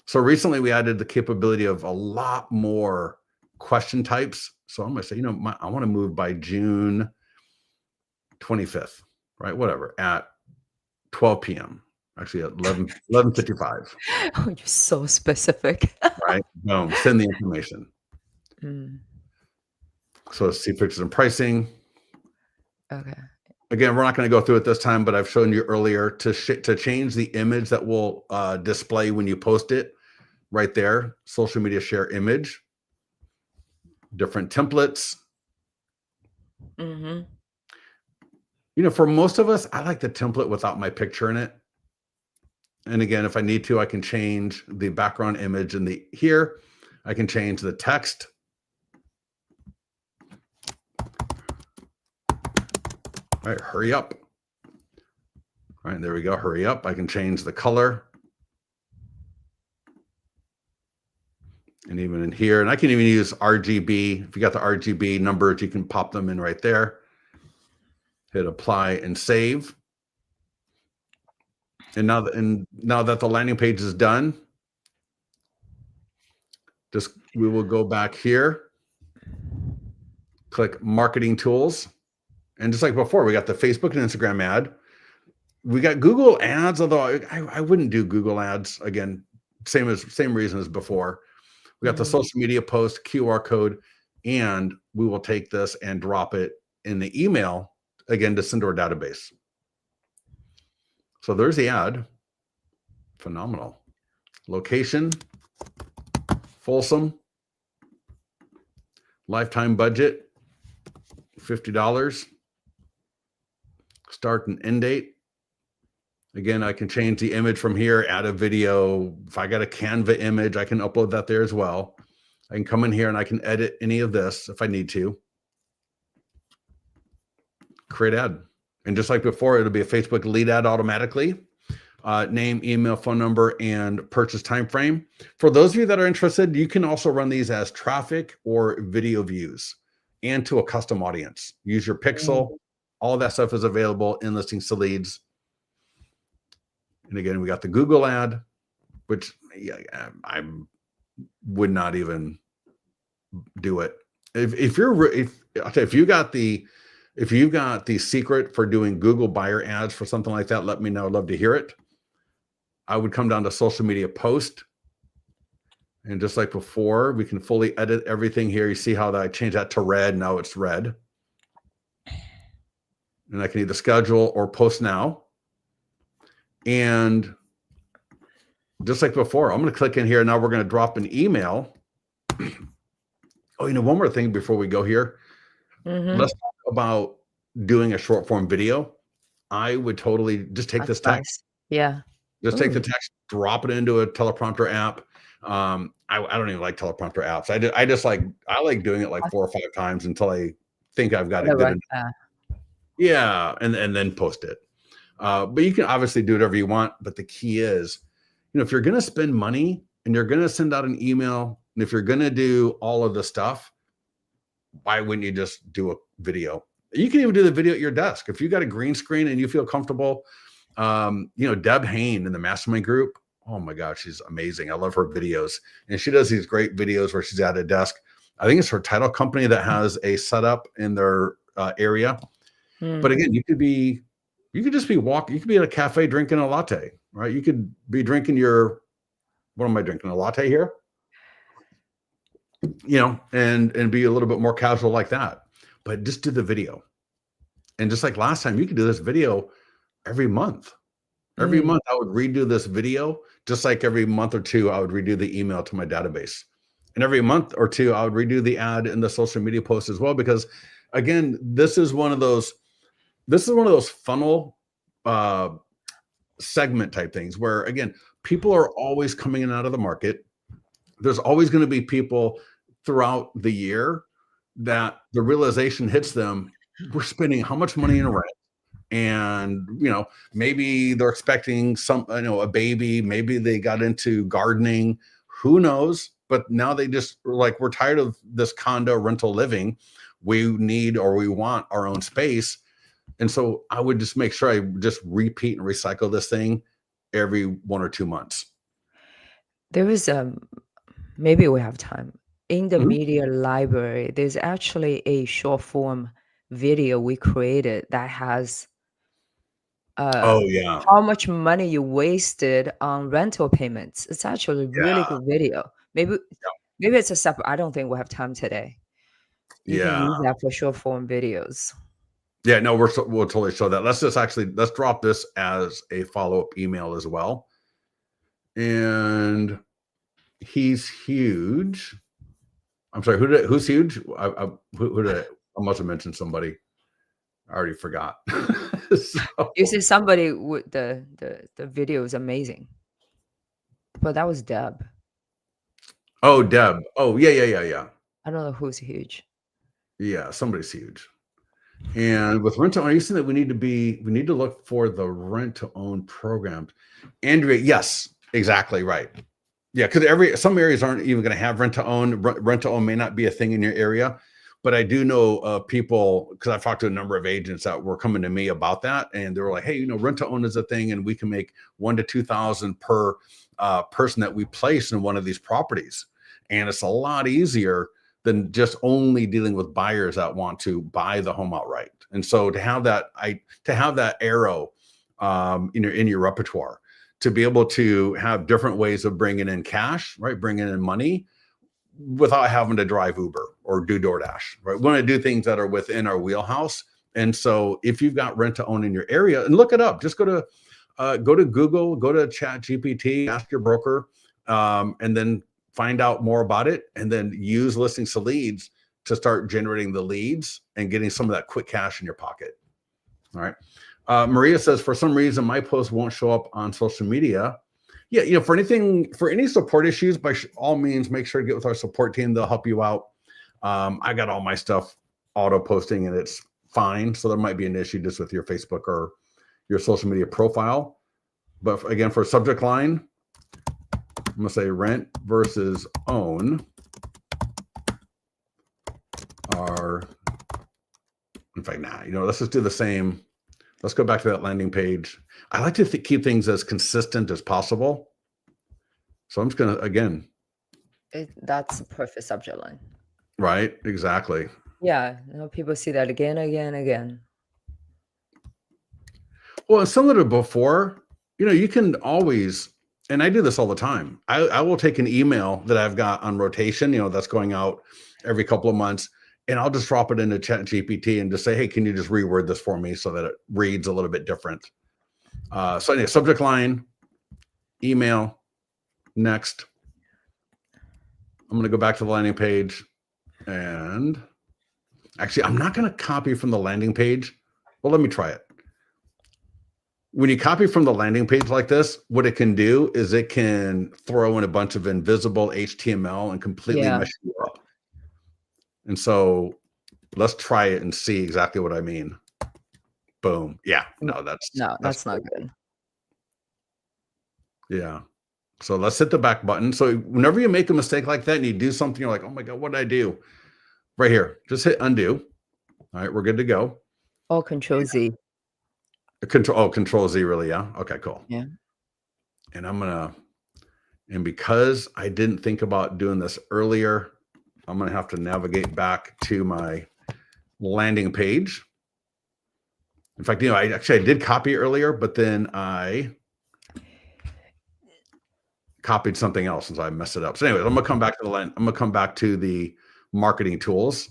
So recently we added the capability of a lot more question types. So I'm going to say, I want to move by June 25th, right? Whatever, at 12 p.m. Actually at 11:55. Oh, you're so specific. Right? Boom, send the information. So see pictures and pricing. Okay. Again, we're not going to go through it this time, but I've shown you earlier to change the image that will display when you post it right there. Social media share image, different templates. For most of us, I like the template without my picture in it. And again, if I need to, I can change the background image here. I can change the text. All right, hurry up. All right, there we go. Hurry up. I can change the color. And even in here, and I can even use RGB. If you got the RGB numbers, you can pop them in right there. Hit apply and save. And now that the landing page is done, we will go back here, click marketing tools. And just like before, we got the Facebook and Instagram ad. We got Google ads, although I wouldn't do Google ads again. Same reason as before. We got the social media post, QR code, and we will take this and drop it in the email again to send to our database. So there's the ad. Phenomenal. Location, Folsom. Lifetime budget, $50. Start and end date. Again, I can change the image from here, add a video. If I got a Canva image, I can upload that there as well. I can come in here and I can edit any of this if I need to. Create ad. And just like before, it'll be a Facebook lead ad automatically. Name, email, phone number, and purchase time frame. For those of you that are interested, you can also run these as traffic or video views and to a custom audience. Use your pixel. All of that stuff is available in Listings to Leads. And again, we got the Google ad, which I would not even do it. If you've got the secret for doing Google buyer ads for something like that, let me know. I'd love to hear it. I would come down to social media post. And just like before, we can fully edit everything here. You see how I changed that to red. Now it's red. And I can either schedule or post now. And just like before, I'm going to click in here. Now we're going to drop an email. Oh, one more thing before we go here. Let's talk about doing a short form video. I would totally just take this text. Yeah. Just take the text, drop it into a teleprompter app. I don't even like teleprompter apps. I like doing it like 4 or 5 times until I think I've got it good enough. Yeah, and then post it. But you can obviously do whatever you want. But the key is, if you're going to spend money and you're going to send out an email, and if you're going to do all of the stuff, why wouldn't you just do a video? You can even do the video at your desk. If you got a green screen and you feel comfortable, Deb Hain in the mastermind group, oh my gosh, she's amazing. I love her videos. And she does these great videos where she's at a desk. I think it's her title company that has a setup in their area. But again, you could just be walking. You could be at a cafe drinking a latte, right? You could be drinking what am I drinking? A latte here? And be a little bit more casual like that. But just do the video. And just like last time, you could do this video every month. Every month I would redo this video, just like every month or two, I would redo the email to my database. And every month or two, I would redo the ad in the social media post as well, because again, this is one of those funnel segment type things where, again, people are always coming in and out of the market. There's always going to be people throughout the year that the realization hits them, we're spending how much money in rent? And, maybe they're expecting a baby, maybe they got into gardening, who knows? But now they just like, we're tired of this condo rental living. We need, or we want our own space. And so I would just make sure I just repeat and recycle this thing every 1 or 2 months. There is maybe we have time. In the Mhm. media library, there's actually a short form video we created that has uh Oh yeah. how much money you wasted on rental payments. It's actually a really Yeah. good video. Maybe it's a separate. I don't think we have time today. You can Yeah. use that for short form videos. Yeah. No, we'll totally show that. Let's drop this as a follow-up email as well. And he's huge. I'm sorry, who's huge? Who did I must have mentioned somebody. I already forgot. You So see somebody with the video is amazing. But that was Deb. oh, Deb. Oh, yeah, yeah, yeah, yeah. I don't know who's huge. Yeah, somebody's huge. And with rent to own, you saying that we need to look for the rent to own programs. Andrea, yes, exactly right. Yeah, because some areas aren't even going to have rent to own. Rent to own may not be a thing in your area, but I do know people because I've talked to a number of agents that were coming to me about that, and they were like, "Hey, rent to own is a thing, and we can make 1 to 2,000 per person that we place in one of these properties, and it's a lot easier than just only dealing with buyers that want to buy the home outright." And so to have that arrow, in your repertoire, to be able to have different ways of bringing in cash, right? Bringing in money without having to drive Uber or do DoorDash, right? We want to do things that are within our wheelhouse. And so if you've got rent to own in your area, and look it up, just go to Google, go to Chat GPT, ask your broker, and then find out more about it, and then use listings to leads to start generating the leads and getting some of that quick cash in your pocket. All right. Maria says, for some reason, my post won't show up on social media. Yeah, for any support issues, by all means, make sure to get with our support team. They'll help you out. I got all my stuff auto posting and it's fine. So there might be an issue just with your Facebook or your social media profile. But again, for subject line, I'm going to say rent versus own are, in fact, let's just do the same. Let's go back to that landing page. I like to keep things as consistent as possible. So I'm just going to, again. That's a perfect subject line. Right, exactly. Yeah, people see that again, again, again. Well, similar to before, you can always, and I do this all the time. I will take an email that I've got on rotation, that's going out every couple of months, and I'll just drop it into Chat GPT and just say, hey, can you just reword this for me so that it reads a little bit different? So anyway, subject line, email, next. I'm going to go back to the landing page, and actually, I'm not going to copy from the landing page. Well, let me try it. When you copy from the landing page like this, what it can do is it can throw in a bunch of invisible HTML and completely mess you up. And so let's try it and see exactly what I mean. Boom. Yeah. No, that's not good. Yeah. So let's hit the back button. So whenever you make a mistake like that and you do something, you're like, oh my God, what did I do? Right here, just hit undo. All right, we're good to go. Oh, Control Z. Control Z, really? Yeah. Okay, cool. Yeah. And because I didn't think about doing this earlier, I'm going to have to navigate back to my landing page. In fact, I did copy earlier, but then I copied something else since I messed it up. So anyways, I'm going to come back to the marketing tools,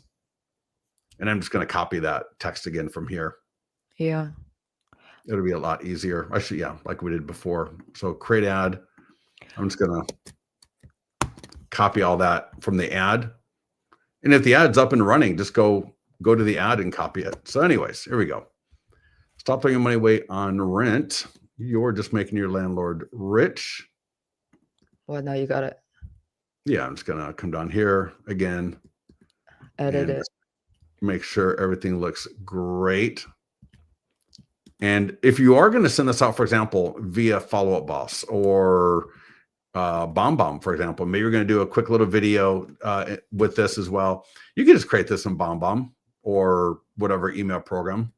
and I'm just going to copy that text again from here. Yeah. It'll be a lot easier. Actually, yeah, like we did before. So create ad. I'm just going to copy all that from the ad. And if the ad's up and running, just go to the ad and copy it. So anyways, here we go. Stop throwing money away on rent. You're just making your landlord rich. Well, now you got it. Yeah, I'm just going to come down here again. Edit it. Make sure everything looks great. And if you are going to send this out, for example, via Follow Up Boss or BombBomb, for example, maybe you're going to do a quick little video with this as well. You can just create this in BombBomb or whatever email program.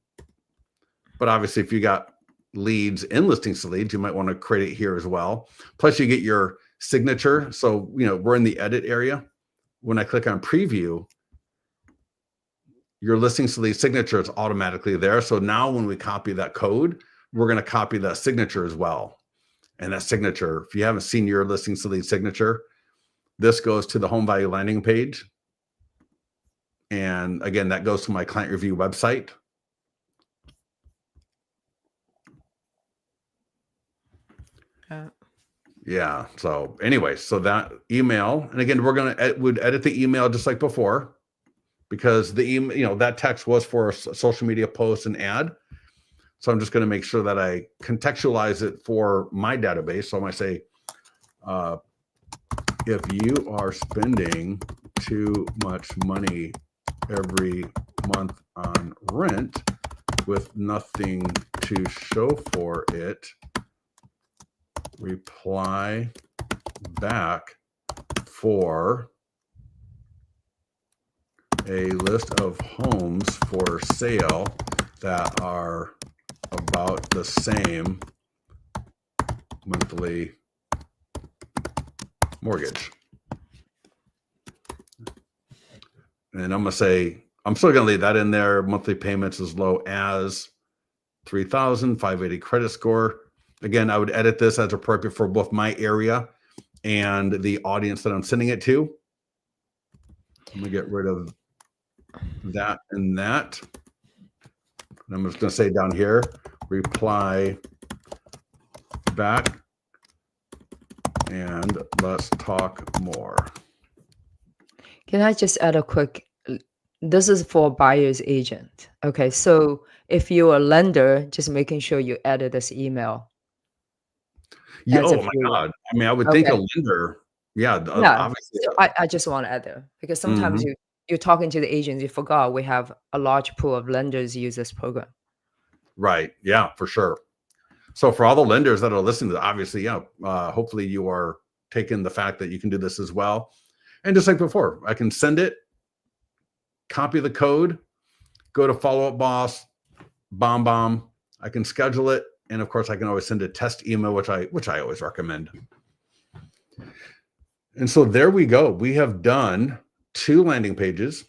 But obviously, if you got leads and listings to leads, you might want to create it here as well. Plus, you get your signature. So, we're in the edit area. When I click on preview, your listings to lead signature is automatically there. So now when we copy that code, we're going to copy that signature as well. And that signature, if you haven't seen your listings to lead signature, this goes to the home value landing page. And again, that goes to my client review website. Yeah. So anyway, so that email, and again, would edit the email just like before, because the email, that text was for a social media post and ad. So I'm just going to make sure that I contextualize it for my database. So I might say, if you are spending too much money every month on rent with nothing to show for it, reply back for a list of homes for sale that are about the same monthly mortgage. And I'm going to say, I'm still going to leave that in there. Monthly payments as low as 3,000, 580 credit score. Again, I would edit this as appropriate for both my area and the audience that I'm sending it to. I'm going to get rid of that and that. And I'm just going to say down here, reply back and let's talk more. Can I just add a quick? This is for buyer's agent. Okay, so if you're a lender, just making sure you edit this email. Yeah, oh my God. I mean, I would think a lender, Yeah, obviously. so I just want to add there because sometimes you're talking to the agents, you forgot we have a large pool of lenders use this program. Right. Yeah, for sure. So for all the lenders that are listening to this, obviously, hopefully you are taking the fact that you can do this as well. And just like before, I can send it, copy the code, go to Follow Up Boss, bomb. I can schedule it. And of course, I can always send a test email, which I always recommend. And so there we go. We have done 2 landing pages.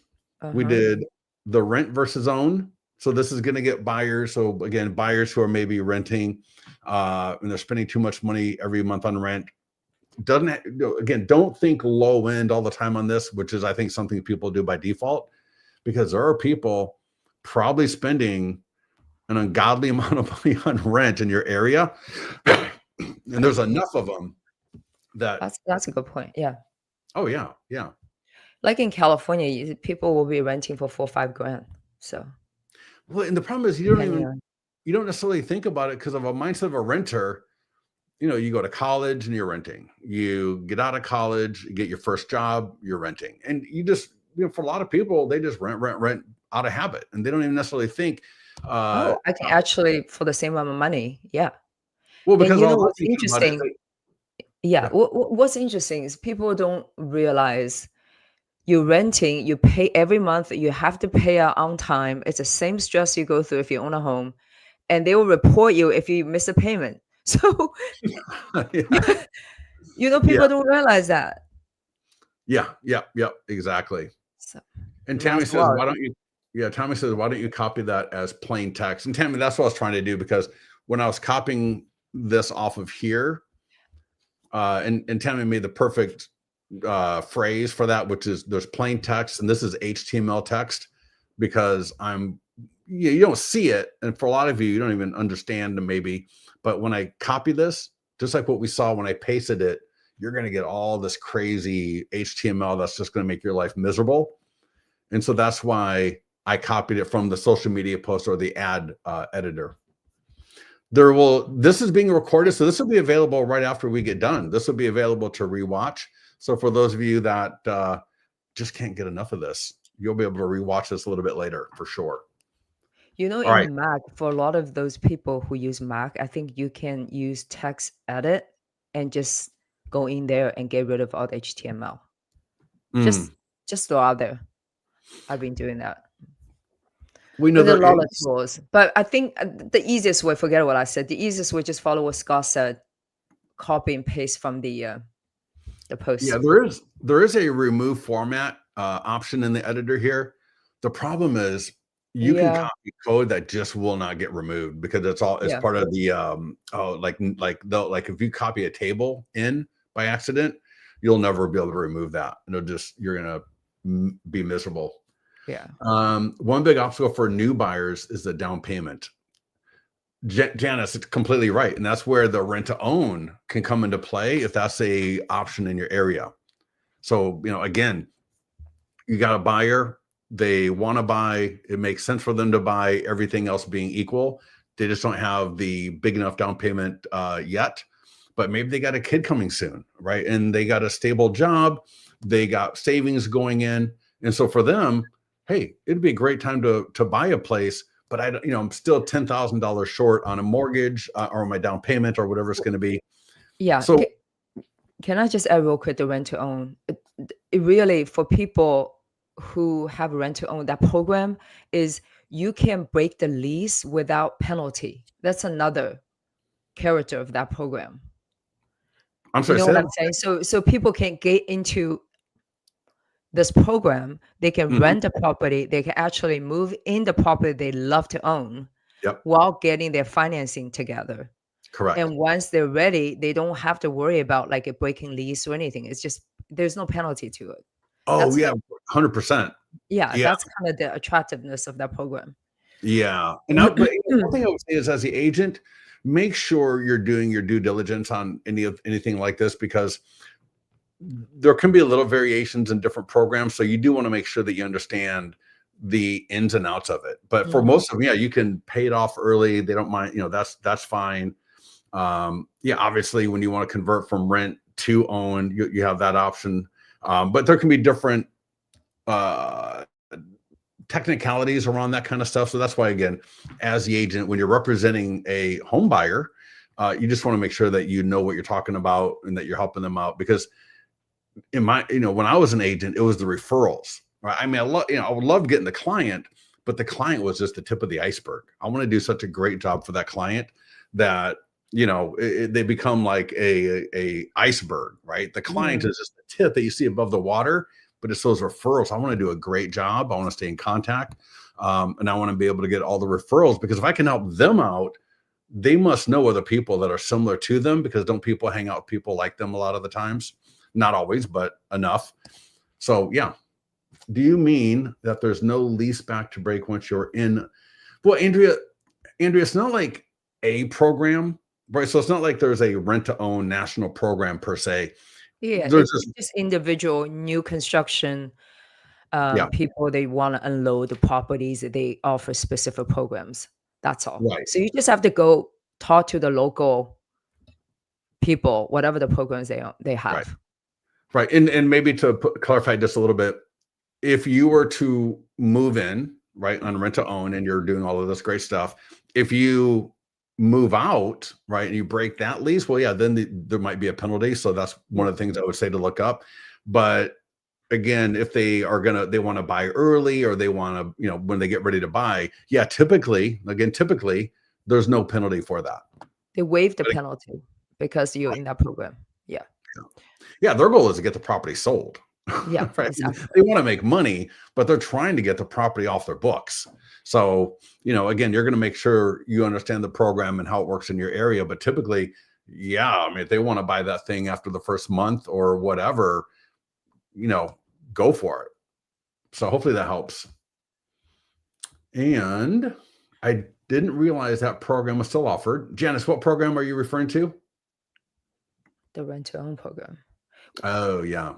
We did the rent versus own. So this is going to get buyers. So again, buyers who are maybe renting and they're spending too much money every month on rent. Don't think low end all the time on this, which is, I think, something people do by default, because there are people probably spending an ungodly amount of money on rent in your area. And there's enough of them that's a good point. Yeah. Oh yeah. Yeah. Like in California, people will be renting for $4 or $5 grand. So well, and the problem is you don't necessarily think about it because of a mindset of a renter. You go to college and you're renting. You get out of college, you get your first job, you're renting. And you just, for a lot of people, they just rent out of habit. And they don't even necessarily think. I can actually, for the same amount of money. Yeah. Well, because what's interesting. What's interesting is people don't realize you're renting, you pay every month, you have to pay out on time. It's the same stress you go through if you own a home. And they will report you if you miss a payment. So, people don't realize that. Yeah, exactly. So, and Tammy says, why don't you? Yeah, Tammy says, why don't you copy that as plain text? And Tammy, that's what I was trying to do, because when I was copying this off of here, and Tammy made the perfect phrase for that, which is there's plain text and this is HTML text, because you don't see it. And for a lot of you don't even understand maybe, but when I copy this, just like what we saw when I pasted it, you're going to get all this crazy HTML that's just going to make your life miserable. And so that's why I copied it from the social media post or the ad editor. This is being recorded, so this will be available right after we get done. This will be available to rewatch. So for those of you that just can't get enough of this, you'll be able to rewatch this a little bit later for sure. In Mac, for a lot of those people who use Mac, I think you can use text edit and just go in there and get rid of all the HTML. Just throw out there. I've been doing that. We know There's a there lot of is. tools, but I think the easiest way, forget what I said. The easiest way, just follow what Scott said, copy and paste from the Yeah, post. there is a remove format option in the editor here. The problem is you can Yeah, copy code that just will not get removed because it's yeah, part of the like if you copy a table in by accident, you'll never be able to remove that. You're gonna be miserable. yeah, One big obstacle for new buyers is the down payment. Janice, it's completely right, and that's where the rent to own can come into play if that's a option in your area. So, again, you got a buyer, they want to buy, it makes sense for them to buy, everything else being equal. They just don't have the big enough down payment yet, but maybe they got a kid coming soon, right? And they got a stable job, they got savings going in. And so for them, hey, it'd be a great time to buy a place, but I'm still $10,000 short on a mortgage or my down payment or whatever it's going to be. yeah. So Can I just add real quick the rent to own? It really, for people who have rent to own, that program is you can break the lease without penalty. That's another character of that program. I'm You sorry, know say what that. I'm saying? So people can get into this program, they can Mhm. rent a property, they can actually move in the property they love to own Yep, while getting their financing together. correct. And once they're ready, they don't have to worry about like a breaking lease or anything. It's just there's no penalty to it. Oh That's yeah, the 100%. yeah, Yeah, that's kind of the attractiveness of that program. yeah. And now, but one thing I would say is, as the agent, make sure you're doing your due diligence on anything like this because there can be a little variations in different programs. So you do want to make sure that you understand the ins and outs of it. But for Mhm. most of them, yeah, you can pay it off early. They don't mind. That's fine. Yeah, obviously, when you want to convert from rent to own, you have that option. But there can be different uh technicalities around that kind of stuff. So that's why, again, as the agent, when you're representing a home buyer, you just want to make sure that you know what you're talking about and that you're helping them out. Because when I was an agent, it was the referrals. Right? I mean, I would love getting the client, but the client was just the tip of the iceberg. I want to do such a great job for that client that they become like a iceberg, right? The client Mhm. is just the tip that you see above the water, but it's those referrals. I want to do a great job. I want to stay in contact, and I want to be able to get all the referrals because if I can help them out, they must know other people that are similar to them because don't people hang out with people like them a lot of the times? Not always, but enough. So yeah. Do you mean that there's no lease back to break once you're in? Well, Andrea, it's not like a program, right? So it's not like there's a rent to own national program per se. Yeah, There's it's just just individual new construction yeah, people they want to unload the properties that they offer specific programs. That's all. right, So you just have to go talk to the local people, whatever the programs they right, have. right. And maybe to clarify just a little bit, if you were to move in, right, on rent to own and you're doing all of this great stuff, if you move out, right, and you break that lease, well, yeah, then there might be a penalty. So that's one of the things I would say to look up. But again, if they want to buy early or they want to, when they get ready to buy, yeah, typically, there's no penalty for that. They waive the But penalty because you're in that program. Yeah. yeah, their goal is to get the property sold. Yeah, Right? exactly. They want to make money, but they're trying to get the property off their books. So, again, you're going to make sure you understand the program and how it works in your area. But typically, yeah, I mean, if they want to buy that thing after the first month or whatever, you know, go for it. So hopefully that helps. And I didn't realize that program was still offered. Janice, what program are you referring to? The rent to own program. Oh, yeah.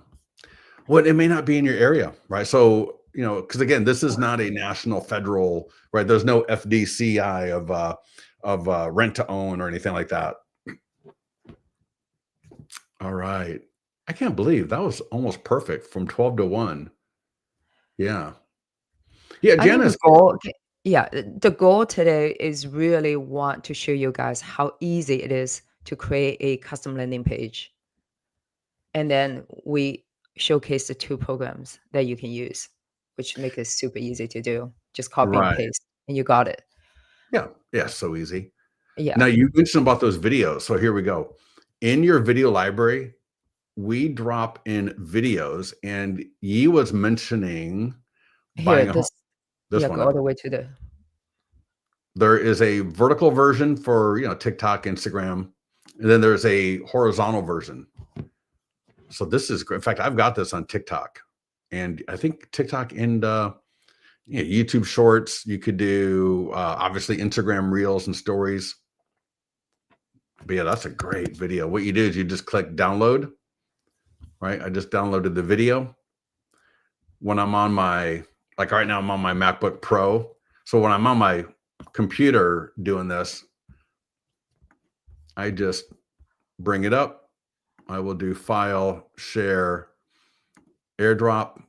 Well, it may not be in your area, right? So, because again, this is not a national federal, right? There's no FDCI of rent to own or anything like that. All right. I can't believe that was almost perfect from 12 to 1. Yeah. Yeah, I think the Janice. goal, yeah, the goal today is really want to show you guys how easy it is to create a custom landing page. And then we showcase the two programs that you can use, which make it super easy to do. Just copy and Right. paste. and you got it. Yeah. Yeah. So easy. Yeah. Now you mentioned about those videos. So here we go. In your video library, we drop in videos, and Yi was mentioning Here, buying a home. This yeah, one. go all the way to the. There is a vertical version for, TikTok, Instagram, and then there's a horizontal version. So this is great. In fact, I've got this on TikTok, and I think TikTok and YouTube Shorts. You could do obviously Instagram Reels and Stories. But yeah, that's a great video. What you do is you just click download. Right, I just downloaded the video. When I'm on like right now, I'm on my MacBook Pro. So when I'm on my computer doing this, I just bring it up. I will do file, share, airdrop,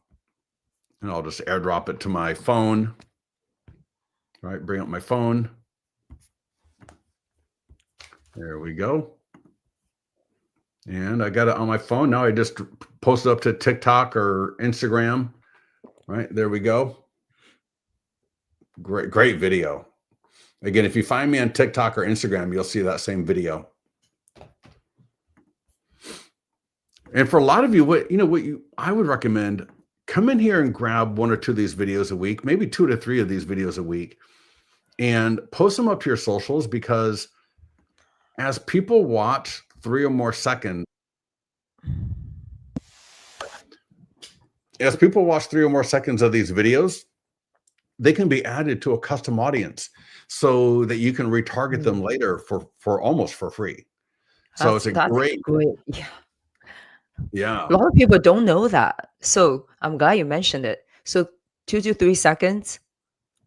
and I'll just airdrop it to my phone. All right, bring up my phone. There we go. And I got it on my phone. Now I just post it up to TikTok or Instagram. Right, there we go. Great video. Again, if you find me on TikTok or Instagram, you'll see that same video. And for a lot of you, I would recommend, come in here and grab 1 or 2 of these videos a week, maybe 2 to 3 of these videos a week, and post them up to your socials, because as people watch 3 or more seconds, of these videos, they can be added to a custom audience so that you can retarget them later for almost for free. So it's a great. Yeah. Yeah. A lot of people don't know that. So I'm glad you mentioned it. So 2 to 3 seconds.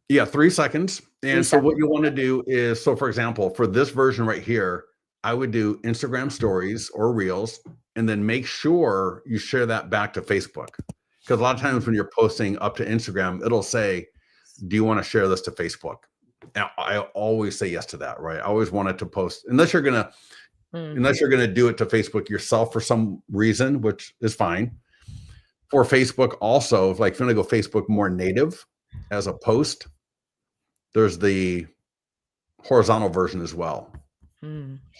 Yeah, 3 seconds. And 3 so what seconds. you want to do is, so for example, for this version right here, I would do Instagram stories or reels, and then make sure you share that back to Facebook. Because a lot of times when you're posting up to Instagram, it'll say, do you want to share this to Facebook? And I always say yes to that, right? I always want it to post, unless you're gonna do it to Facebook yourself for some reason, which is fine. For Facebook also, like if you want to go Facebook more native as a post, there's the horizontal version as well.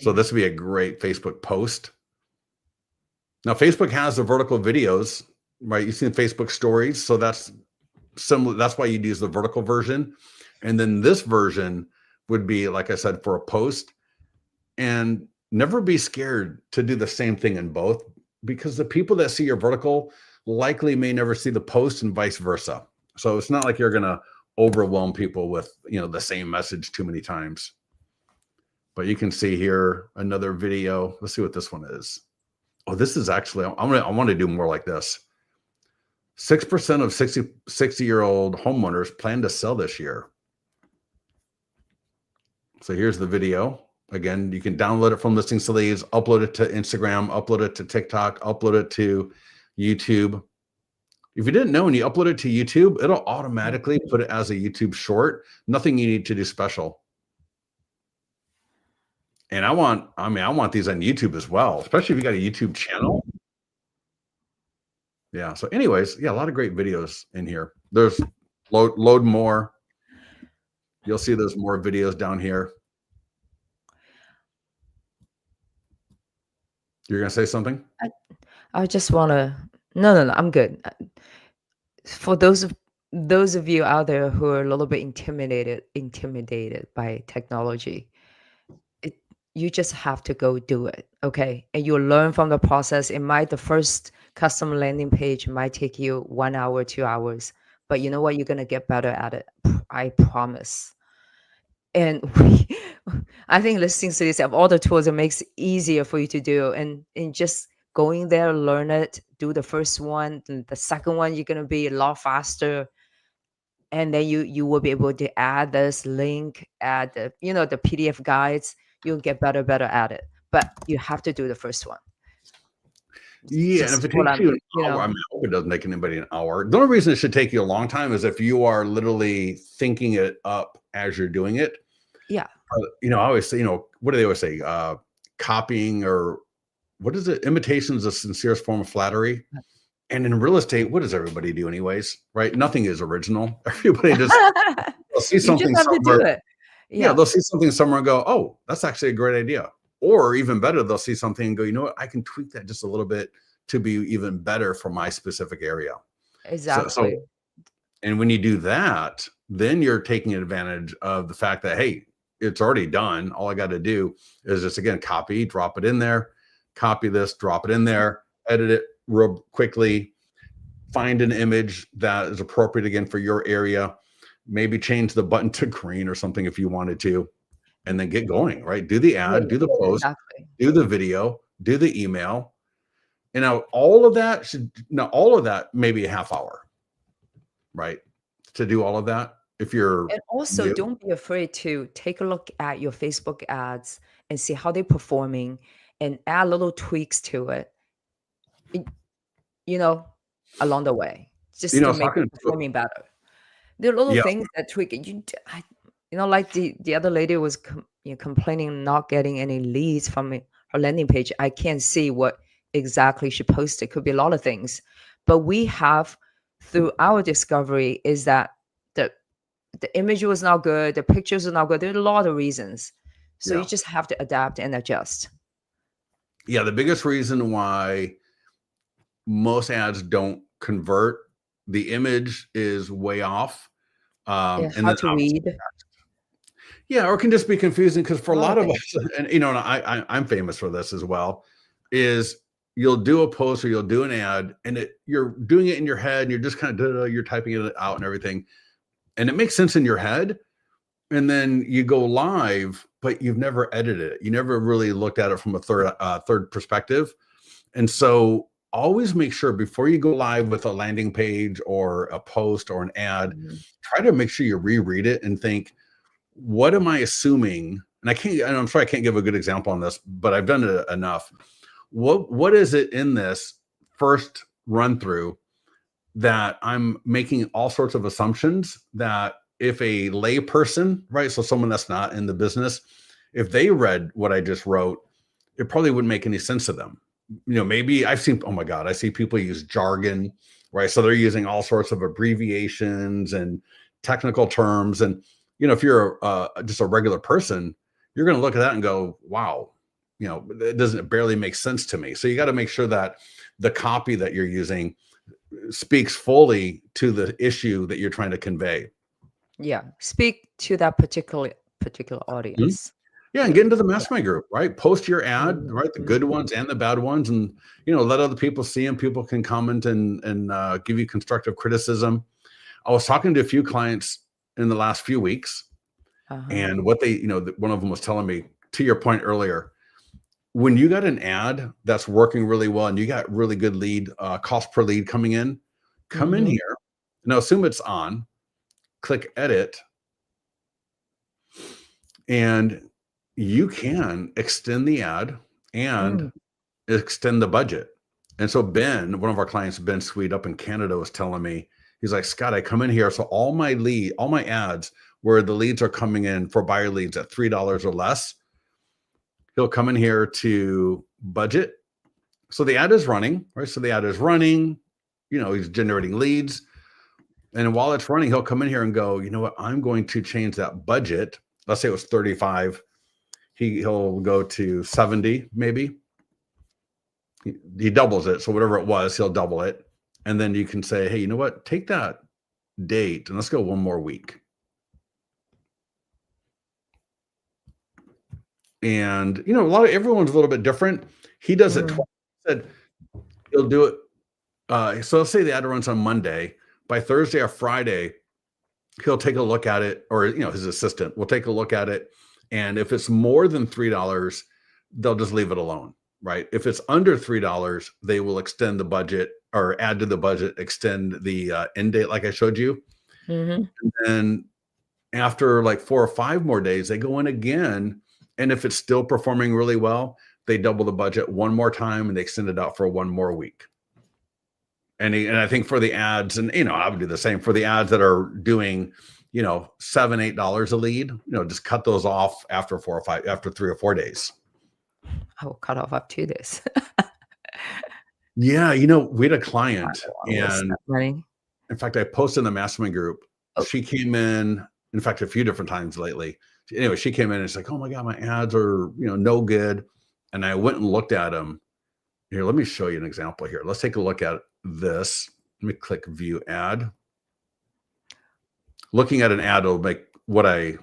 So this would be a great Facebook post. Now, Facebook has the vertical videos, right? You've seen Facebook stories. So that's similar. That's why you'd use the vertical version. And then this version would be, like I said, for a post. And never be scared to do the same thing in both, because the people that see your vertical likely may never see the post, and vice versa. So it's not like you're going to overwhelm people with, the same message too many times. But you can see here another video. Let's see what this one is. Oh, this is actually, I want to do more like this. 6% of 60-year-old homeowners plan to sell this year. So here's the video. Again, you can download it from Listing Sleeves, upload it to Instagram, upload it to TikTok, upload it to YouTube. If you didn't know, when you upload it to YouTube, it'll automatically put it as a YouTube short. Nothing you need to do special. And I want these on YouTube as well, especially if you got a YouTube channel. Yeah. So anyways, yeah, a lot of great videos in here. There's load more. You'll see there's more videos down here. You're going to say something? I just want to. No, I'm good. For those of you out there who are a little bit intimidated by technology, you just have to go do it, okay? And you'll learn from the process. The first custom landing page might take you 1 hour, 2 hours, but you know what? You're gonna get better at it. I promise. And I think Listing Cities have all the tools that makes it easier for you to do, and just going there, learn it, do the first one, the second one, you're gonna be a lot faster. And then you will be able to add this link, add the PDF guides. You'll get better at it, but you have to do the first one. Yeah, and if it takes you an hour, I hope it doesn't take anybody an hour. The only reason it should take you a long time is if you are literally thinking it up as you're doing it. Yeah. I always say, what do they always say? Copying, or what is it? Imitation is the sincerest form of flattery. And in real estate, what does everybody do anyways, right? Nothing is original. Everybody just they'll see You just something have to do somewhere. it. Yeah, Yeah, they'll see something somewhere and go, "Oh, that's actually a great idea." Or even better, they'll see something and go, "You know what? I can tweak that just a little bit to be even better for my specific area." So exactly. and when you do that, then you're taking advantage of the fact that, hey, it's already done. All I got to do is just again copy, drop it in there, copy this, drop it in there, edit it real quickly, find an image that is appropriate again for your area, maybe change the button to green or something if you wanted to, and then get going, right? Do the ad, Yeah, do the post, exactly. do the video, do the email. And now all of that all of that maybe a half hour, right? To do all of that if you're And also, new. don't be afraid to take a look at your Facebook ads and see how they're performing and add little tweaks to it, y- you know, along the way, You just know, I to was make it talking to performing better. There are little yeah, things that tweak it. Like the other lady was complaining not getting any leads from her landing page. I can't see what exactly she posted. Could be a lot of things, but we have through our discovery is that the the image was not good, the pictures are not good. There are a lot of reasons, so you yeah. just have to adapt and adjust. Yeah, the biggest reason why most ads don't convert, the image is way off. Yeah, And then hard to obviously read. yeah, or it can just be confusing because for A a lot of lot of things. us, and and I'm famous for this as well, is you'll do a post or you'll do an ad, and you're doing it in your head, and you're just kind of you're typing it out and everything, and it makes sense in your head, and then you go live, but you've never edited it. You never really looked at it from a third perspective, and so always make sure before you go live with a landing page or a post or an ad, Mhm. try to make sure you reread it and think, what am I assuming? And I'm sorry, I can't give a good example on this, but I've done it enough. What is it in this first run through that I'm making all sorts of assumptions that if a lay person, right, so someone that's not in the business, if they read what I just wrote, it probably wouldn't make any sense to them. Maybe I've seen, oh my God, I see people use jargon, right? So they're using all sorts of abbreviations and technical terms. And, if you're just a regular person, you're going to look at that and go, wow, it doesn't barely make sense to me. So you got to make sure that the copy that you're using speaks fully to the issue that you're trying to convey. Yeah, speak to that particular Mhm. audience. Yeah, and Yeah. get into the mastermind group, right? Post your ad, Mhm, right? The good mhm. ones and the bad ones, and let other people see them. People can comment and give you constructive criticism. I was talking to a few clients in the last few weeks, Uh-huh. and what they, one of them was telling me, to your point earlier, when you got an ad that's working really well and you got really good lead cost per lead coming in, come in Mhm. here. Now assume it's on. Click edit, and you can extend the ad and Mm. extend the budget. And so Ben, one of our clients, Ben Sweet up in Canada, was telling me, he's like, Scott, I come in here. So all my ads where the leads are coming in for buyer leads at $3 or less, he'll come in here to budget. So the ad is running, right? So the ad is running, he's generating leads. And while it's running, he'll come in here and go, you know what? I'm going to change that budget. Let's say it was 35. He'll go to 70, maybe. He doubles it. So whatever it was, he'll double it. And then you can say, hey, you know what? Take that date and let's go one more week. And everyone's a little bit different. He does it Mm. twice. He said he'll do it. So let's say the ad runs on Monday. By Thursday or Friday, he'll take a look at it, or his assistant will take a look at it. And if it's more than $3, they'll just leave it alone. Right. If it's under $3, they will extend the budget or add to the budget, extend the end date, like I showed you. Mhm. And after like 4 or 5 more days, they go in again. And if it's still performing really well, they double the budget one more time and they extend it out for one more week. And I think for the ads, and I would do the same for the ads that are doing, $7, $8 a lead, just cut those off after 3 or 4 days. I will cut off up to this. Yeah, we had a I client, don't wanna waste and that money. in fact, I posted in the mastermind group. Oh, She came in. In fact, a few different times lately. Anyway, she came in and she's like, "Oh my god, my ads are no good," and I went and looked at them. Here, let me show you an example here. Let's take a look at this. Let me click View Ad. Looking at an ad will make what I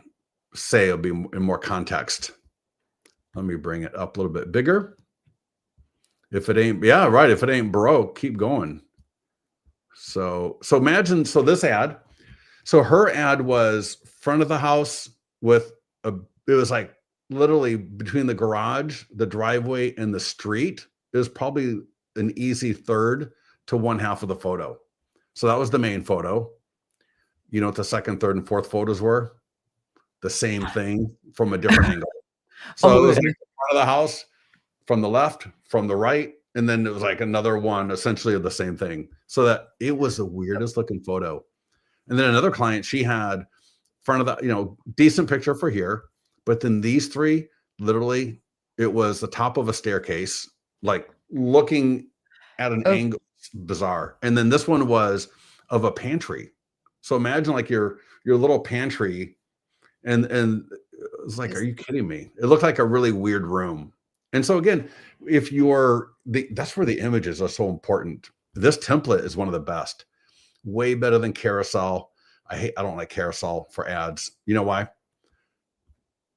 say will be in more context. Let me bring it up a little bit bigger. If it ain't, yeah, right. If it ain't broke, keep going. So imagine, this ad. So her ad was front of the house with it was like literally between the garage, the driveway, and the street. It was probably an easy third to one half of the photo. So that was the main photo. You know what the second, third, and fourth photos were? The same thing from a different angle. So Oh, it was like really? the front of the house, from the left, from the right, and then it was like another one essentially of the same thing. So that it was the weirdest looking photo. And then another client, she had front of the, decent picture for here, but then these three, literally, it was the top of a staircase, like looking at an Oh, angle, bizarre. And then this one was of a pantry. So imagine like your little pantry, and it was like, are it's you kidding me? It looked like a really weird room. And so again, if that's where the images are so important. This template is one of the best, way better than carousel. I don't like carousel for ads. You know why?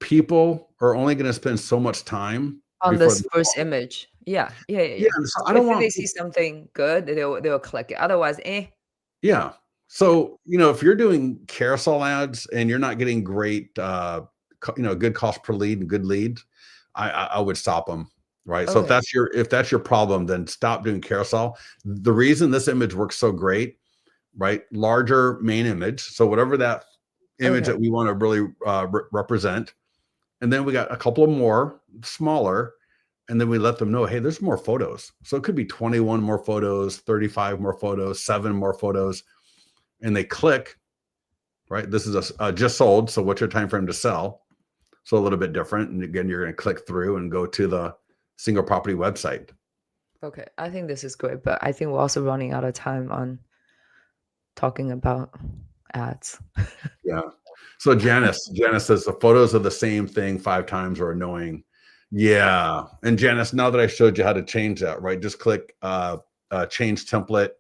People are only going to spend so much time on before this first image. Yeah, yeah, yeah, yeah. yeah. So I don't If want they see something good, they'll click it. Otherwise, eh. yeah. Yeah. So, if you're doing carousel ads and you're not getting great, good cost per lead and good lead, I would stop them. Right. So Okay. if that's your problem, then stop doing carousel. The reason this image works so great, right? Larger main image. So whatever that image Okay. that we want to really represent. And then we got a couple of more smaller, and then we let them know, hey, there's more photos. So it could be 21 more photos, 35 more photos, 7 more photos. And they click, right? This is a just sold. So what's your time frame to sell? So a little bit different. And again, you're going to click through and go to the single property website. Okay. I think this is great, but I think we're also running out of time on talking about ads. Yeah. So Janice says the photos of the same thing 5 times are annoying. Yeah. And Janice, now that I showed you how to change that, right? Just click change template,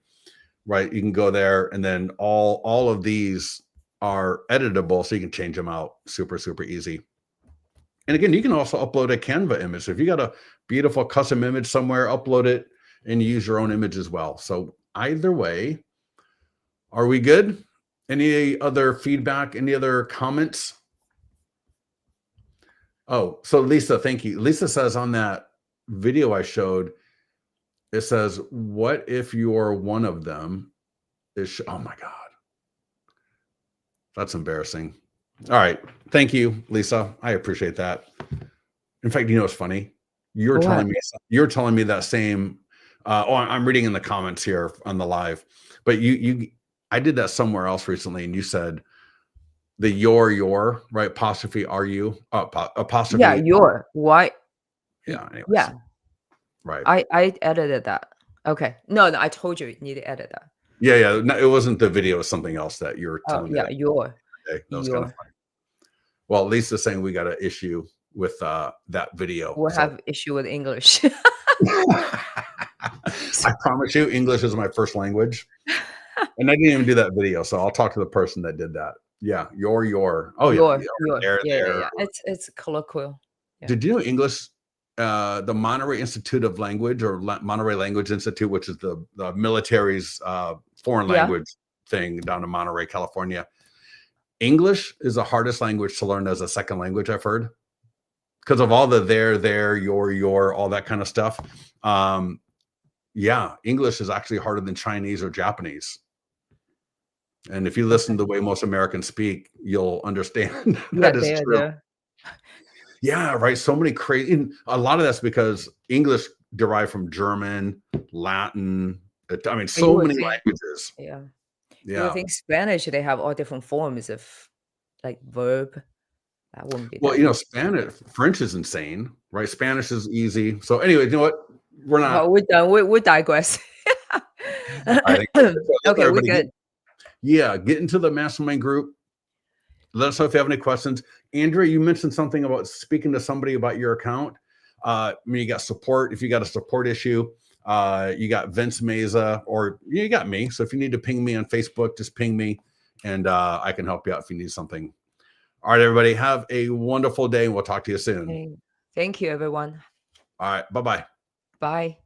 right? You can go there, and then all of these are editable, so you can change them out super, super easy. And again, you can also upload a Canva image. So if you got a beautiful custom image somewhere, upload it and use your own image as well. So either way, are we good? Any other feedback? Any other comments? Oh, so Lisa, thank you. Lisa says on that video I showed, it says, what if you're one of them? Oh my God. That's embarrassing. All right. Thank you, Lisa. I appreciate that. In fact, it's funny. You're What? telling me that same. I'm reading in the comments here on the live, but I did that somewhere else recently, and you said the your right apostrophe are you apostrophe. Yeah, your why? Yeah. Anyways, Yeah, right. I edited that. Okay. No, I told you need to edit that. Yeah. No, it wasn't the video. It was something else that you were Oh, telling me yeah, that today. That was kind of your. funny. Well, Lisa's saying we got an issue with that video. We'll So have issue with English. I promise you, English is my first language. And I didn't even do that video, so I'll talk to the person that did that. Yeah, your. Oh yeah, Your. there, Yeah, yeah, there. yeah. It's colloquial. Yeah. Did you know English? The Monterey Institute of Language, or Monterey Language Institute, which is the military's foreign Yeah. language thing down in Monterey, California. English is the hardest language to learn as a second language, I've heard, because of all the there, your, all that kind of stuff. Yeah, English is actually harder than Chinese or Japanese. And if you listen to the way most Americans speak, you'll understand that is true. There. Yeah, right. So many crazy. And a lot of that's because English derived from German, Latin. I mean, so many languages. Yeah. Yeah. You would think Spanish, they have all different forms of like verb. That wouldn't be Well, that. Spanish, French is insane, right? Spanish is easy. So anyway, you know what? We're not. Well, we're done. We digress. I think Okay, we're good. Yeah, get into the mastermind group. Let us know if you have any questions. Andrea, you mentioned something about speaking to somebody about your account. I mean, you got support. If you got a support issue, you got Vince Meza, or you got me. So if you need to ping me on Facebook, just ping me, and I can help you out if you need something. All right, everybody, have a wonderful day, and we'll talk to you soon. Thank you, everyone. All right, bye-bye. Bye.